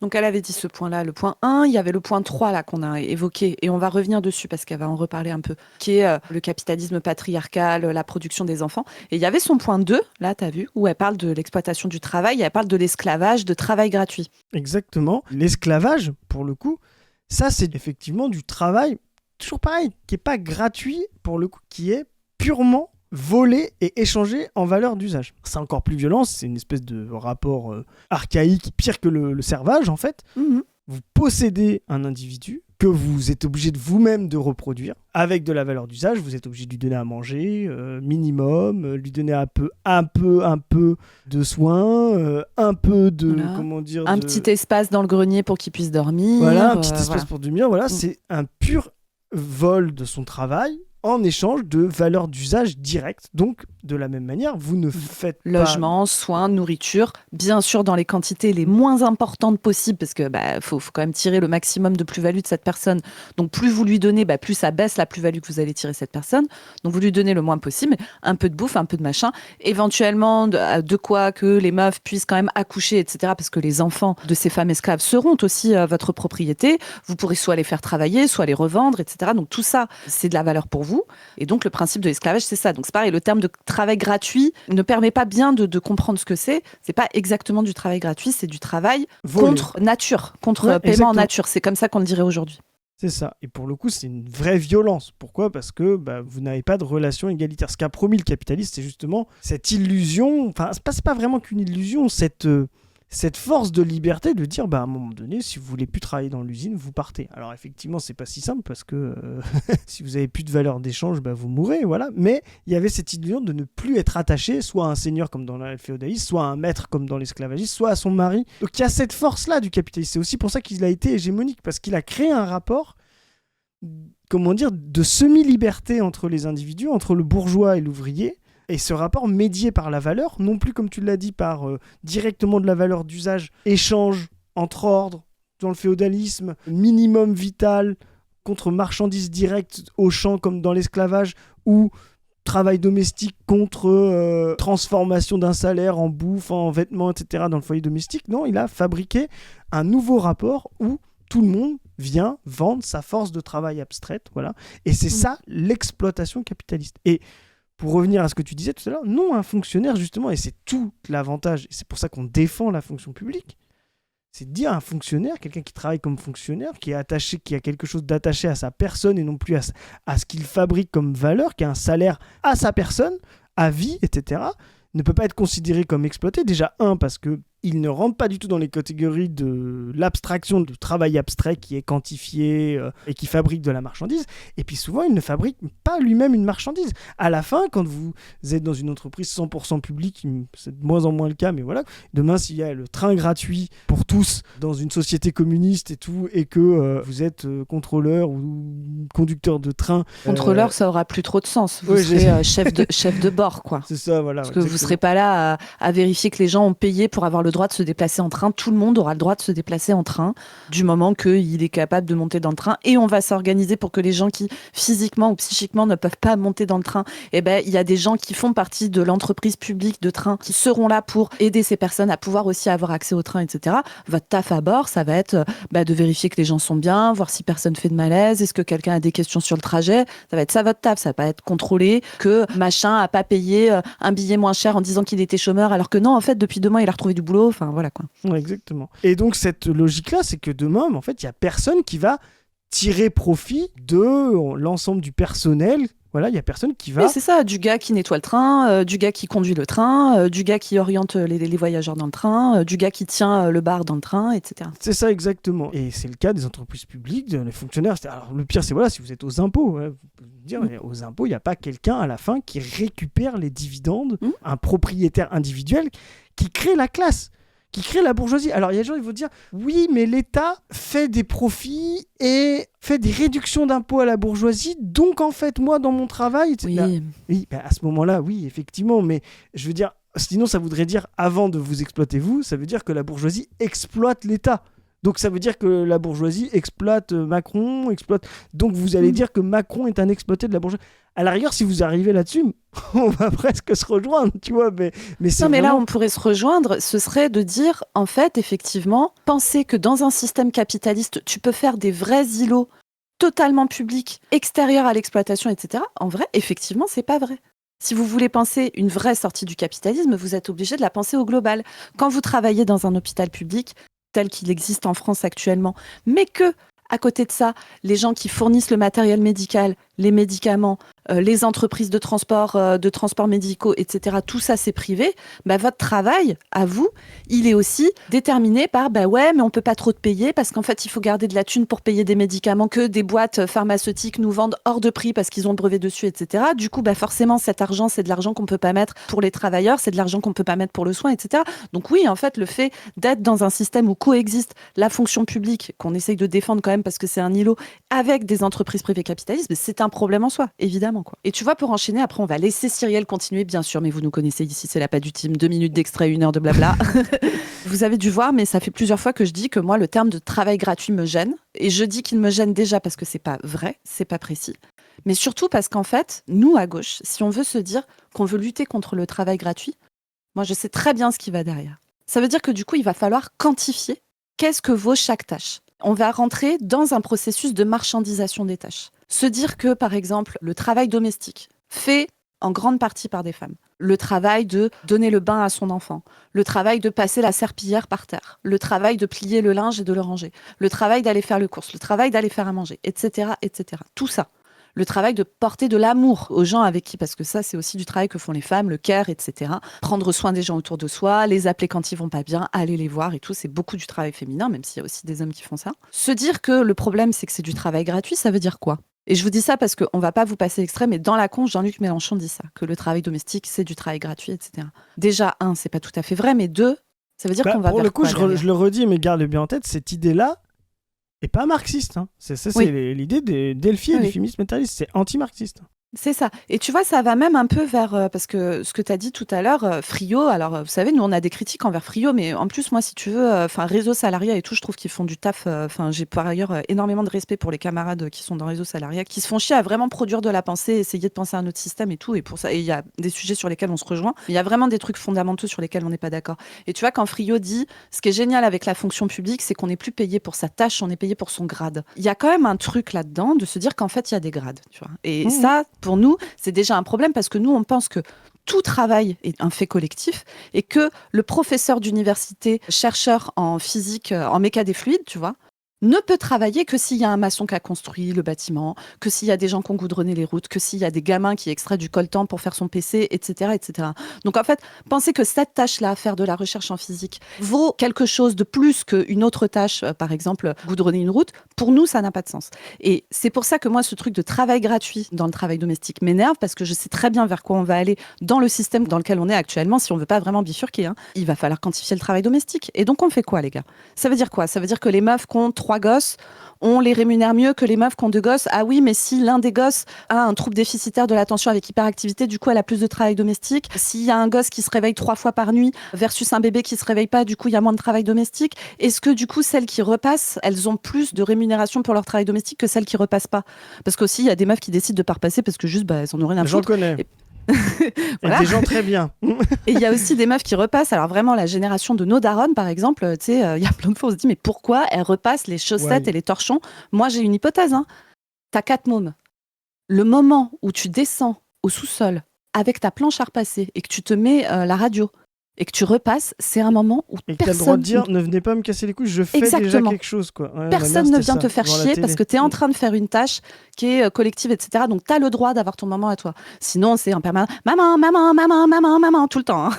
Donc elle avait dit ce point-là, le point 1, il y avait le point 3 là qu'on a évoqué, et on va revenir dessus parce qu'elle va en reparler un peu, qui est le capitalisme patriarcal, la production des enfants. Et il y avait son point 2, là t'as vu, où elle parle de l'exploitation du travail, et elle parle de l'esclavage, de travail gratuit. Exactement. L'esclavage, pour le coup, ça c'est effectivement du travail, toujours pareil, qui n'est pas gratuit, pour le coup, qui est purement volé et échangé en valeur d'usage. C'est encore plus violent, c'est une espèce de rapport archaïque, pire que le servage en fait. Vous possédez un individu que vous êtes obligé de vous-même de reproduire avec de la valeur d'usage. Vous êtes obligé de lui donner à manger, minimum, lui donner un peu de soins, un peu de un petit espace dans le grenier pour qu'il puisse dormir. Voilà, un petit espace pour dormir. Voilà, c'est un pur vol de son travail en échange de valeur d'usage directe. Donc, de la même manière, vous ne faites logement, soins, nourriture, bien sûr dans les quantités les moins importantes possibles, parce que faut quand même tirer le maximum de plus-value de cette personne. Donc, plus vous lui donnez, plus ça baisse la plus-value que vous allez tirer de cette personne. Donc, vous lui donnez le moins possible, un peu de bouffe, un peu de machin, éventuellement de quoi que les meufs puissent quand même accoucher, etc. Parce que les enfants de ces femmes esclaves seront aussi votre propriété. Vous pourrez soit les faire travailler, soit les revendre, etc. Donc, tout ça, c'est de la valeur pour vous. Et donc, le principe de l'esclavage, c'est ça. Donc, c'est pareil, le terme de travail gratuit ne permet pas bien de comprendre ce que c'est. C'est pas exactement du travail gratuit, c'est du travail contre nature, contre paiement en nature. C'est comme ça qu'on le dirait aujourd'hui. C'est ça. Et pour le coup, c'est une vraie violence. Pourquoi ? Parce que vous n'avez pas de relation égalitaire. Ce qu'a promis le capitaliste, c'est justement cette illusion, enfin, c'est pas vraiment qu'une illusion, cette force de liberté de dire, à un moment donné, si vous voulez plus travailler dans l'usine, vous partez. Alors effectivement, c'est pas si simple parce que si vous avez plus de valeur d'échange, vous mourrez, voilà. Mais il y avait cette illusion de ne plus être attaché, soit à un seigneur comme dans le féodalisme, soit à un maître comme dans l'esclavagisme, soit à son mari. Donc il y a cette force-là du capitalisme. C'est aussi pour ça qu'il a été hégémonique, parce qu'il a créé un rapport, de semi-liberté entre les individus, entre le bourgeois et l'ouvrier. Et ce rapport médié par la valeur, non plus comme tu l'as dit par directement de la valeur d'usage, échange entre ordres dans le féodalisme, minimum vital contre marchandises directes au champ comme dans l'esclavage, ou travail domestique contre transformation d'un salaire en bouffe, en vêtements, etc. dans le foyer domestique. Non, il a fabriqué un nouveau rapport où tout le monde vient vendre sa force de travail abstraite. Voilà. Et c'est ça l'exploitation capitaliste. Et pour revenir à ce que tu disais tout à l'heure, non, un fonctionnaire, justement, et c'est tout l'avantage, et c'est pour ça qu'on défend la fonction publique, c'est de dire à un fonctionnaire, quelqu'un qui travaille comme fonctionnaire, qui est attaché, qui a quelque chose d'attaché à sa personne et non plus à ce qu'il fabrique comme valeur, qui a un salaire à sa personne, à vie, etc., ne peut pas être considéré comme exploité. Déjà, parce que il ne rentre pas du tout dans les catégories de l'abstraction, du travail abstrait qui est quantifié et qui fabrique de la marchandise. Et puis souvent, il ne fabrique pas lui-même une marchandise. À la fin, quand vous êtes dans une entreprise 100% publique, c'est de moins en moins le cas, mais voilà, demain, s'il y a le train gratuit pour tous dans une société communiste et tout, et que vous êtes contrôleur ou conducteur de train... Contrôleur, ça aura plus trop de sens. Vous serez chef de bord, quoi. C'est ça, voilà. Parce que vous ne serez pas là à vérifier que les gens ont payé pour avoir le droit de se déplacer en train. Tout le monde aura le droit de se déplacer en train du moment qu'il est capable de monter dans le train, et on va s'organiser pour que les gens qui physiquement ou psychiquement ne peuvent pas monter dans le train, il y a des gens qui font partie de l'entreprise publique de train qui seront là pour aider ces personnes à pouvoir aussi avoir accès au train, etc. Votre taf à bord, ça va être de vérifier que les gens sont bien, voir si personne fait de malaise, est-ce que quelqu'un a des questions sur le trajet, ça va être ça votre taf, ça va pas être contrôlé que machin a pas payé un billet moins cher en disant qu'il était chômeur alors que non, en fait depuis 2 mois il a retrouvé du boulot. Enfin, voilà quoi. Ouais, exactement. Et donc, cette logique-là, c'est que demain, en fait, il n'y a personne qui va tirer profit de l'ensemble du personnel. Voilà, il n'y a personne qui va... Oui, c'est ça, du gars qui nettoie le train, du gars qui conduit le train, du gars qui oriente les voyageurs dans le train, du gars qui tient le bar dans le train, etc. C'est ça, exactement. Et c'est le cas des entreprises publiques, des fonctionnaires. Alors, le pire, c'est si vous êtes aux impôts, vous pouvez dire, aux impôts, il n'y a pas quelqu'un à la fin qui récupère les dividendes, un propriétaire individuel qui crée la classe, qui crée la bourgeoisie. Alors, il y a des gens qui vont dire, oui, mais l'État fait des profits et fait des réductions d'impôts à la bourgeoisie, donc en fait, moi, dans mon travail... Oui, à ce moment-là, oui, effectivement, mais je veux dire, sinon, ça voudrait dire, avant de vous exploiter vous, ça veut dire que la bourgeoisie exploite l'État. Donc ça veut dire que la bourgeoisie exploite Macron, donc vous allez dire que Macron est un exploité de la bourgeoisie. À la rigueur, si vous arrivez là-dessus, on va presque se rejoindre, tu vois. Mais c'est non, mais là, on pourrait se rejoindre. Ce serait de dire, en fait, effectivement, penser que dans un système capitaliste, tu peux faire des vrais îlots totalement publics, extérieurs à l'exploitation, etc. En vrai, effectivement, c'est pas vrai. Si vous voulez penser une vraie sortie du capitalisme, vous êtes obligé de la penser au global. Quand vous travaillez dans un hôpital public, tel qu'il existe en France actuellement, mais que, à côté de ça, les gens qui fournissent le matériel médical, les médicaments, les entreprises de transport médicaux, etc., tout ça c'est privé, votre travail, à vous, il est aussi déterminé par ouais, mais on peut pas trop te payer parce qu'en fait il faut garder de la thune pour payer des médicaments que des boîtes pharmaceutiques nous vendent hors de prix parce qu'ils ont le brevet dessus, etc. Du coup, forcément, cet argent, c'est de l'argent qu'on peut pas mettre pour les travailleurs, c'est de l'argent qu'on peut pas mettre pour le soin, etc. Donc oui, en fait, le fait d'être dans un système où coexiste la fonction publique, qu'on essaye de défendre quand même parce que c'est un îlot, avec des entreprises privées capitalistes, c'est un problème en soi, évidemment, quoi. Et tu vois, pour enchaîner, après, on va laisser Cyrielle continuer, bien sûr, mais vous nous connaissez ici, c'est la pas du team, 2 minutes d'extrait, 1 heure de blabla. Vous avez dû voir, mais ça fait plusieurs fois que je dis que moi, le terme de travail gratuit me gêne. Et je dis qu'il me gêne déjà parce que c'est pas vrai, c'est pas précis. Mais surtout parce qu'en fait, nous, à gauche, si on veut se dire qu'on veut lutter contre le travail gratuit, moi, je sais très bien ce qui va derrière. Ça veut dire que du coup, il va falloir quantifier qu'est-ce que vaut chaque tâche. On va rentrer dans un processus de marchandisation des tâches. Se dire que, par exemple, le travail domestique fait en grande partie par des femmes. Le travail de donner le bain à son enfant, le travail de passer la serpillière par terre, le travail de plier le linge et de le ranger, le travail d'aller faire les courses, le travail d'aller faire à manger, etc., etc. Tout ça. Le travail de porter de l'amour aux gens avec qui, parce que ça, c'est aussi du travail que font les femmes, le care, etc. Prendre soin des gens autour de soi, les appeler quand ils vont pas bien, aller les voir et tout, c'est beaucoup du travail féminin, même s'il y a aussi des hommes qui font ça. Se dire que le problème, c'est que c'est du travail gratuit, ça veut dire quoi ? Et je vous dis ça parce qu'on ne va pas vous passer l'extrait, mais dans la conche, Jean-Luc Mélenchon dit ça, que le travail domestique, c'est du travail gratuit, etc. Déjà, 1, c'est pas tout à fait vrai, mais 2, ça veut dire qu'on va pour vers le coup, quoi, je le redis, mais garde bien en tête, cette idée-là est pas marxiste. Hein. C'est l'idée des Delphi et du féminisme matérialiste. C'est anti-marxiste. C'est ça. Et tu vois, ça va même un peu vers... parce que ce que tu as dit tout à l'heure, Frio, alors vous savez, nous on a des critiques envers Frio, mais en plus, moi, si tu veux, Réseau Salariat et tout, je trouve qu'ils font du taf. J'ai par ailleurs énormément de respect pour les camarades qui sont dans Réseau Salariat, qui se font chier à vraiment produire de la pensée, essayer de penser à un autre système et tout. Et pour ça, il y a des sujets sur lesquels on se rejoint. Il y a vraiment des trucs fondamentaux sur lesquels on n'est pas d'accord. Et tu vois, quand Frio dit, ce qui est génial avec la fonction publique, c'est qu'on n'est plus payé pour sa tâche, on est payé pour son grade. Il y a quand même un truc là-dedans de se dire qu'en fait, il y a des grades, tu vois. Et ça, pour nous, c'est déjà un problème parce que nous, on pense que tout travail est un fait collectif et que le professeur d'université, chercheur en physique, en méca des fluides, tu vois, ne peut travailler que s'il y a un maçon qui a construit le bâtiment, que s'il y a des gens qui ont goudronné les routes, que s'il y a des gamins qui extraient du coltan pour faire son PC, etc., etc. Donc en fait, penser que cette tâche-là, faire de la recherche en physique, vaut quelque chose de plus qu'une autre tâche, par exemple, goudronner une route, pour nous, ça n'a pas de sens. Et c'est pour ça que moi, ce truc de travail gratuit dans le travail domestique m'énerve, parce que je sais très bien vers quoi on va aller dans le système dans lequel on est actuellement, si on ne veut pas vraiment bifurquer. Hein. Il va falloir quantifier le travail domestique. Et donc, on fait quoi, les gars ? Ça veut dire quoi ? Ça veut dire que les meufs qui ont 3 gosses, on les rémunère mieux que les meufs qui ont 2 gosses. Ah oui, mais si l'un des gosses a un trouble déficitaire de l'attention avec hyperactivité, du coup, elle a plus de travail domestique. S'il y a un gosse qui se réveille 3 fois par nuit versus un bébé qui se réveille pas, du coup, il y a moins de travail domestique. Est-ce que, du coup, celles qui repassent, elles ont plus de rémunération pour leur travail domestique que celles qui repassent pas ? Parce qu'aussi, il y a des meufs qui décident de pas repasser parce que juste, elles en ont rien à foutre. J'en connais. Voilà. Et des gens très bien. Et il y a aussi des meufs qui repassent. Alors vraiment, la génération de nos darons, par exemple, tu sais, il y a plein de fois, on se dit, mais pourquoi elles repassent les chaussettes et les torchons ? Moi, j'ai une hypothèse. Hein. T'as 4 mômes. Le moment où tu descends au sous-sol avec ta planche à repasser et que tu te mets la radio et que tu repasses, c'est un moment où et personne... Et que t'as le droit de dire, ne venez pas me casser les couilles, je fais déjà quelque chose. Quoi. Ouais, personne ne vient te faire chier parce que t'es en train de faire une tâche qui est collective, etc. Donc t'as le droit d'avoir ton moment à toi. Sinon, c'est en permanence « maman, maman, maman, maman, maman » tout le temps. Hein.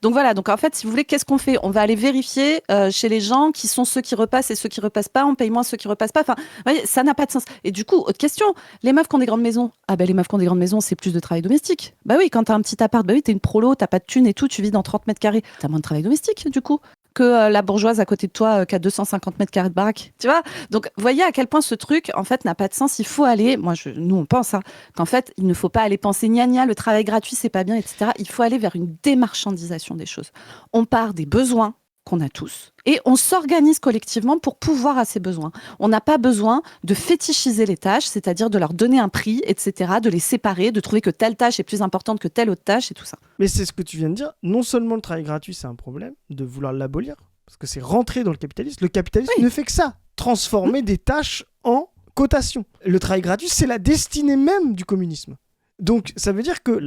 Donc voilà, donc en fait, si vous voulez, qu'est-ce qu'on fait ? On va aller vérifier chez les gens qui sont ceux qui repassent et ceux qui repassent pas, on paye moins ceux qui repassent pas. Enfin, vous voyez, ça n'a pas de sens. Et du coup, autre question, les meufs qui ont des grandes maisons, les meufs qui ont des grandes maisons, c'est plus de travail domestique. Bah oui, quand t'as un petit appart, t'es une prolo, t'as pas de thunes et tout, tu vis dans 30 mètres carrés, t'as moins de travail domestique, du coup, que la bourgeoise à côté de toi qui a 250 mètres carrés de baraque, tu vois. Donc, voyez à quel point ce truc, en fait, n'a pas de sens. Il faut aller, nous, on pense qu'en fait, il ne faut pas aller penser gna le travail gratuit, c'est pas bien, etc. Il faut aller vers une démarchandisation des choses. On part des besoins qu'on a tous et on s'organise collectivement pour pouvoir à ces besoins. On n'a pas besoin de fétichiser les tâches, c'est-à-dire de leur donner un prix, etc., de les séparer, de trouver que telle tâche est plus importante que telle autre tâche et tout ça. Mais c'est ce que tu viens de dire. Non seulement le travail gratuit, c'est un problème de vouloir l'abolir, parce que c'est rentrer dans le capitalisme. Le capitalisme ne fait que ça, transformer des tâches en cotation. Le travail gratuit, c'est la destinée même du communisme. Donc ça veut dire que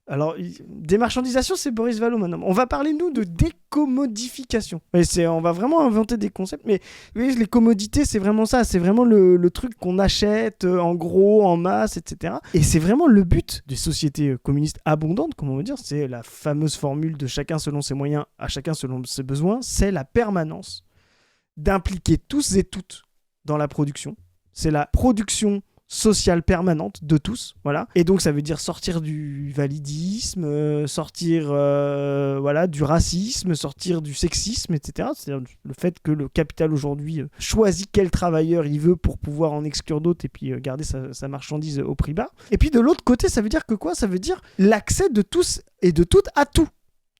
Alors, démarchandisation, c'est Boris Vallaud maintenant. On va parler, nous, de décommodification. On va vraiment inventer des concepts, mais oui, les commodités, c'est vraiment ça. C'est vraiment le truc qu'on achète en gros, en masse, etc. Et c'est vraiment le but des sociétés communistes abondantes, comme on veut dire. C'est la fameuse formule de chacun selon ses moyens, à chacun selon ses besoins. C'est la permanence d'impliquer tous et toutes dans la production. C'est la production sociale permanente de tous, voilà. Et donc ça veut dire sortir du validisme, sortir du racisme, sortir du sexisme, etc. C'est-à-dire le fait que le capital aujourd'hui choisit quel travailleur il veut pour pouvoir en exclure d'autres et puis garder sa marchandise au prix bas. Et puis de l'autre côté, ça veut dire que quoi ? Ça veut dire l'accès de tous et de toutes à tout.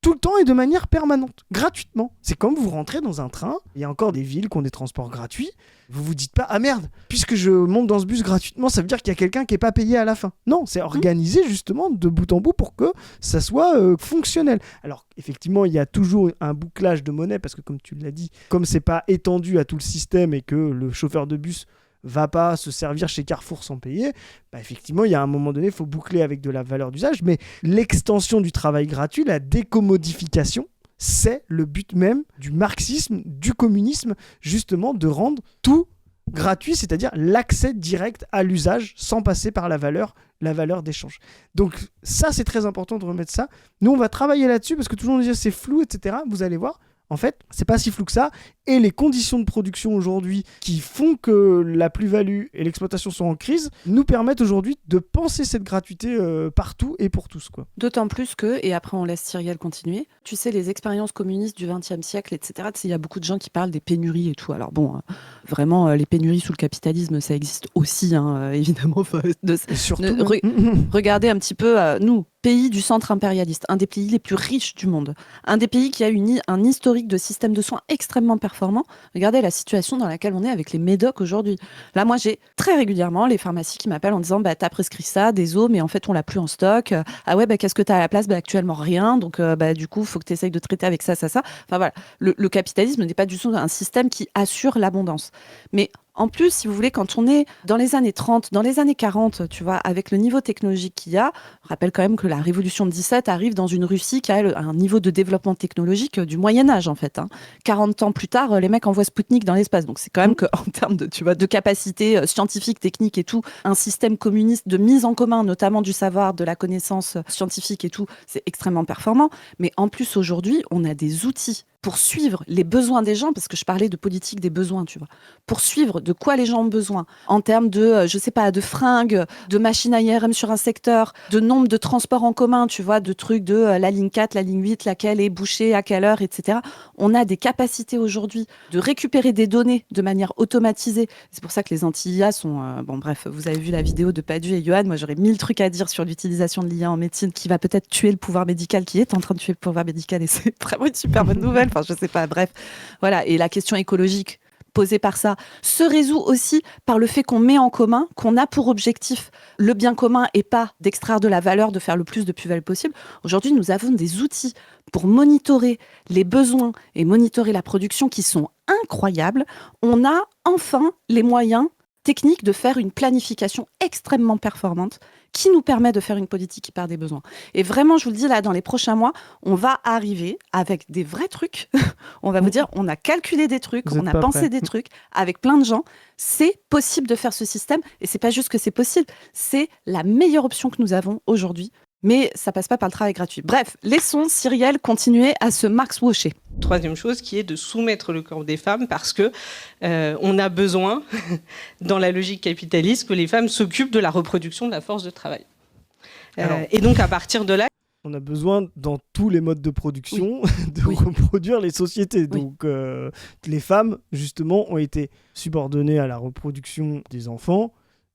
Tout le temps et de manière permanente, gratuitement. C'est comme vous rentrez dans un train, il y a encore des villes qui ont des transports gratuits, vous vous dites pas « Ah merde, puisque je monte dans ce bus gratuitement, ça veut dire qu'il y a quelqu'un qui n'est pas payé à la fin. » Non, c'est organisé justement de bout en bout pour que ça soit fonctionnel. Alors effectivement, il y a toujours un bouclage de monnaie, parce que comme tu l'as dit, comme c'est pas étendu à tout le système et que le chauffeur de bus va pas se servir chez Carrefour sans payer, effectivement, il y a un moment donné, il faut boucler avec de la valeur d'usage, mais l'extension du travail gratuit, la décommodification, c'est le but même du marxisme, du communisme, justement, de rendre tout gratuit, c'est-à-dire l'accès direct à l'usage sans passer par la valeur d'échange. Donc ça, c'est très important de remettre ça. Nous, on va travailler là-dessus, parce que tout le monde dit c'est flou, etc. Vous allez voir. En fait, c'est pas si flou que ça, et les conditions de production aujourd'hui qui font que la plus-value et l'exploitation sont en crise nous permettent aujourd'hui de penser cette gratuité partout et pour tous, quoi. D'autant plus que, et après on laisse Cyrielle continuer, tu sais, les expériences communistes du XXe siècle, etc., il y a beaucoup de gens qui parlent des pénuries et tout. Alors bon, vraiment, les pénuries sous le capitalisme, ça existe aussi, évidemment. Et surtout... Regardez un petit peu, nous, pays du centre impérialiste, un des pays les plus riches du monde, un des pays qui a un historique de système de soins extrêmement performant. Regardez la situation dans laquelle on est avec les médocs aujourd'hui. Là, moi, j'ai très régulièrement les pharmacies qui m'appellent en disant t'as prescrit ça, des os, mais en fait, on l'a plus en stock. Ah ouais, qu'est-ce que t'as à la place ? Actuellement, rien. Donc, du coup, il faut que tu essayes de traiter avec ça, ça, ça. Enfin, voilà. Le capitalisme n'est pas du tout un système qui assure l'abondance. Mais en plus, si vous voulez, quand on est dans les années 30, dans les années 40, tu vois, avec le niveau technologique qu'il y a, je rappelle quand même que la révolution de 17 arrive dans une Russie qui a un niveau de développement technologique du Moyen-Âge, en fait. 40 ans plus tard, les mecs envoient Spoutnik dans l'espace. Donc, c'est quand même qu'en termes de capacité scientifique, technique et tout, un système communiste de mise en commun, notamment du savoir, de la connaissance scientifique et tout, c'est extrêmement performant. Mais en plus, aujourd'hui, on a des outils pour suivre les besoins des gens, parce que je parlais de politique des besoins, tu vois, pour suivre de quoi les gens ont besoin, en termes de, je sais pas, de fringues, de machines à IRM sur un secteur, de nombre de transports en commun, tu vois, de trucs de la ligne 4, la ligne 8, laquelle est bouchée, à quelle heure, etc. On a des capacités aujourd'hui de récupérer des données de manière automatisée. C'est pour ça que les anti-IA sont... bon, bref, vous avez vu la vidéo de Padu et Johan. Moi, j'aurais 1000 trucs à dire sur l'utilisation de l'IA en médecine qui va peut-être tuer le pouvoir médical, qui est en train de tuer le pouvoir médical, et c'est vraiment une super bonne nouvelle. Enfin, je sais pas, bref. Voilà. Et la question écologique posée par ça se résout aussi par le fait qu'on met en commun, qu'on a pour objectif le bien commun et pas d'extraire de la valeur, de faire le plus de plus-value possible. Aujourd'hui, nous avons des outils pour monitorer les besoins et monitorer la production qui sont incroyables. On a enfin les moyens techniques de faire une planification extrêmement performante qui nous permet de faire une politique qui part des besoins. Et vraiment, je vous le dis, là, dans les prochains mois, on va arriver avec des vrais trucs. On va vous dire, on a calculé des trucs, on a pensé des trucs avec plein de gens. C'est possible de faire ce système. Et c'est pas juste que c'est possible, c'est la meilleure option que nous avons aujourd'hui. Mais ça passe pas par le travail gratuit. Bref, laissons Cyrielle continuer à se marx-washer. Troisième chose qui est de soumettre le corps des femmes parce que on a besoin, dans la logique capitaliste, que les femmes s'occupent de la reproduction de la force de travail. Et donc à partir de là, on a besoin dans tous les modes de production de reproduire les sociétés. Donc les femmes, justement, ont été subordonnées à la reproduction des enfants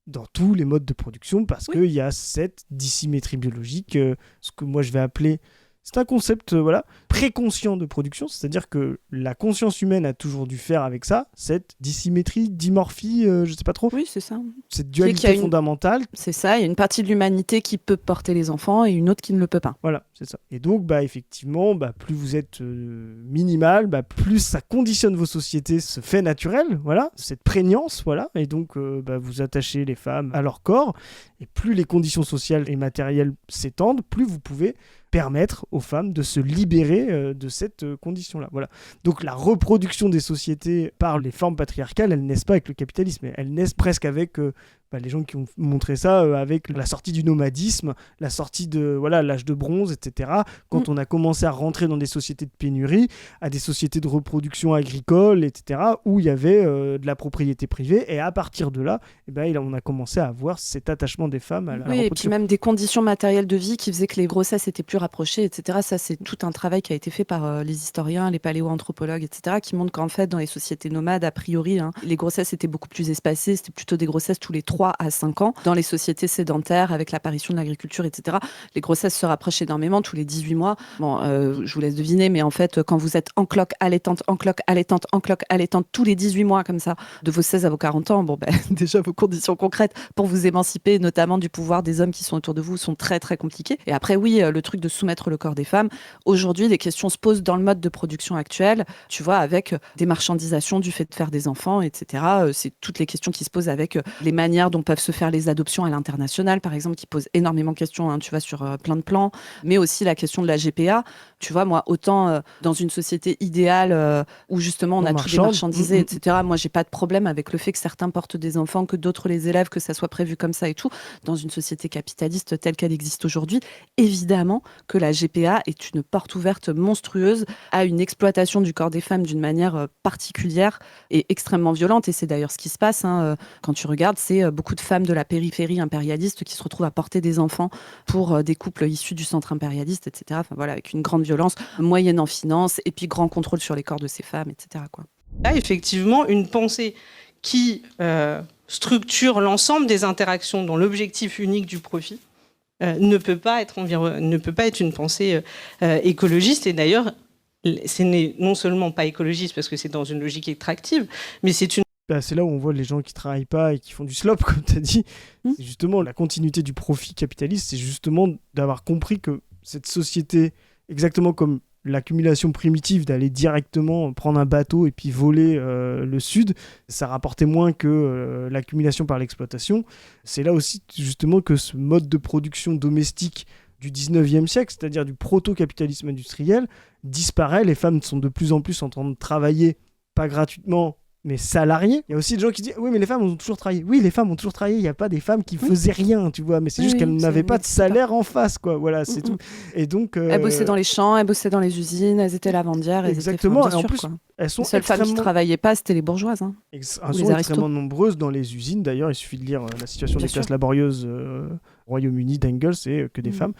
dans tous les modes de production parce qu'il y a cette dissymétrie biologique, ce que moi je vais appeler C'est un concept préconscient de production, c'est-à-dire que la conscience humaine a toujours dû faire avec ça, cette dissymétrie, dimorphie, je sais pas trop, Oui, c'est ça. cette Qu'il y a dualité une- fondamentale. C'est ça, il y a une partie de l'humanité qui peut porter les enfants et une autre qui ne le peut pas. Voilà, c'est ça. Et donc, effectivement, plus vous êtes minimal, plus ça conditionne vos sociétés, se fait naturel, voilà, cette prégnance, voilà. Et donc, vous attachez les femmes à leur corps, et plus les conditions sociales et matérielles s'étendent, plus vous pouvez permettre aux femmes de se libérer de cette condition-là. Voilà. Donc la reproduction des sociétés par les formes patriarcales, elles naissent pas avec le capitalisme, elles naissent presque avec les gens qui ont montré ça avec la sortie du nomadisme, la sortie de l'âge de bronze, etc. Quand on a commencé à rentrer dans des sociétés de pénurie, à des sociétés de reproduction agricole, etc., où il y avait de la propriété privée, et à partir de là, on a commencé à avoir cet attachement des femmes à la Oui, et puis reproduction. même des conditions matérielles de vie qui faisaient que les grossesses étaient plus rapprochées, etc. Ça, c'est tout un travail qui a été fait par les historiens, les paléoanthropologues, etc., qui montrent qu'en fait, dans les sociétés nomades, a priori, les grossesses étaient beaucoup plus espacées, c'était plutôt des grossesses tous les 3 à 5 ans. Dans les sociétés sédentaires, avec l'apparition de l'agriculture, etc., les grossesses se rapprochent énormément tous les 18 mois. Bon, je vous laisse deviner, mais en fait, quand vous êtes en cloque allaitante, tous les 18 mois, comme ça, de vos 16 à vos 40 ans, déjà, vos conditions concrètes pour vous émanciper, notamment du pouvoir des hommes qui sont autour de vous, sont très, très compliquées. Et après, oui, le truc de soumettre le corps des femmes, aujourd'hui, des questions se posent dans le mode de production actuel, tu vois, avec des marchandisations du fait de faire des enfants, etc. C'est toutes les questions qui se posent avec les manières dont peuvent se faire les adoptions à l'international, par exemple, qui posent énormément de questions, tu vois, sur plein de plans, mais aussi la question de la GPA. Tu vois, moi, autant dans une société idéale où justement on a tout démarchandisé, etc., moi, j'ai pas de problème avec le fait que certains portent des enfants, que d'autres les élèvent, que ça soit prévu comme ça et tout. Dans une société capitaliste telle qu'elle existe aujourd'hui, évidemment que la GPA est une porte ouverte monstrueuse à une exploitation du corps des femmes d'une manière particulière et extrêmement violente. Et c'est d'ailleurs ce qui se passe quand tu regardes, c'est beaucoup de femmes de la périphérie impérialiste qui se retrouvent à porter des enfants pour des couples issus du centre impérialiste, etc. Enfin, voilà, avec une grande violence, moyenne en finance, et puis grand contrôle sur les corps de ces femmes, etc. quoi. Là, effectivement, une pensée qui structure l'ensemble des interactions dont l'objectif unique du profit ne peut pas être une pensée écologiste. Et d'ailleurs, ce n'est non seulement pas écologiste parce que c'est dans une logique extractive, mais c'est une... C'est là où on voit les gens qui travaillent pas et qui font du slop, comme tu as dit. C'est justement la continuité du profit capitaliste, c'est justement d'avoir compris que cette société, exactement comme l'accumulation primitive d'aller directement prendre un bateau et puis voler le sud, ça rapportait moins que l'accumulation par l'exploitation. C'est là aussi justement que ce mode de production domestique du 19e siècle, c'est-à-dire du proto-capitalisme industriel, disparaît. Les femmes sont de plus en plus en train de travailler, pas gratuitement, mais salariés. Il y a aussi des gens qui disent oui, mais les femmes ont toujours travaillé. Oui, les femmes ont toujours travaillé. Il n'y a pas des femmes qui faisaient rien, tu vois, mais c'est juste qu'elles n'avaient pas de salaire en face, quoi. Voilà, c'est tout. Et donc elles bossaient dans les champs, elles bossaient dans les usines, elles étaient lavandières. Exactement. Et en plus, elles sont les seules femmes qui ne travaillaient pas, c'était les bourgeoises. Elles sont extrêmement nombreuses dans les usines. D'ailleurs, il suffit de lire la situation des classes laborieuses au Royaume-Uni d'Engels, c'est que des femmes.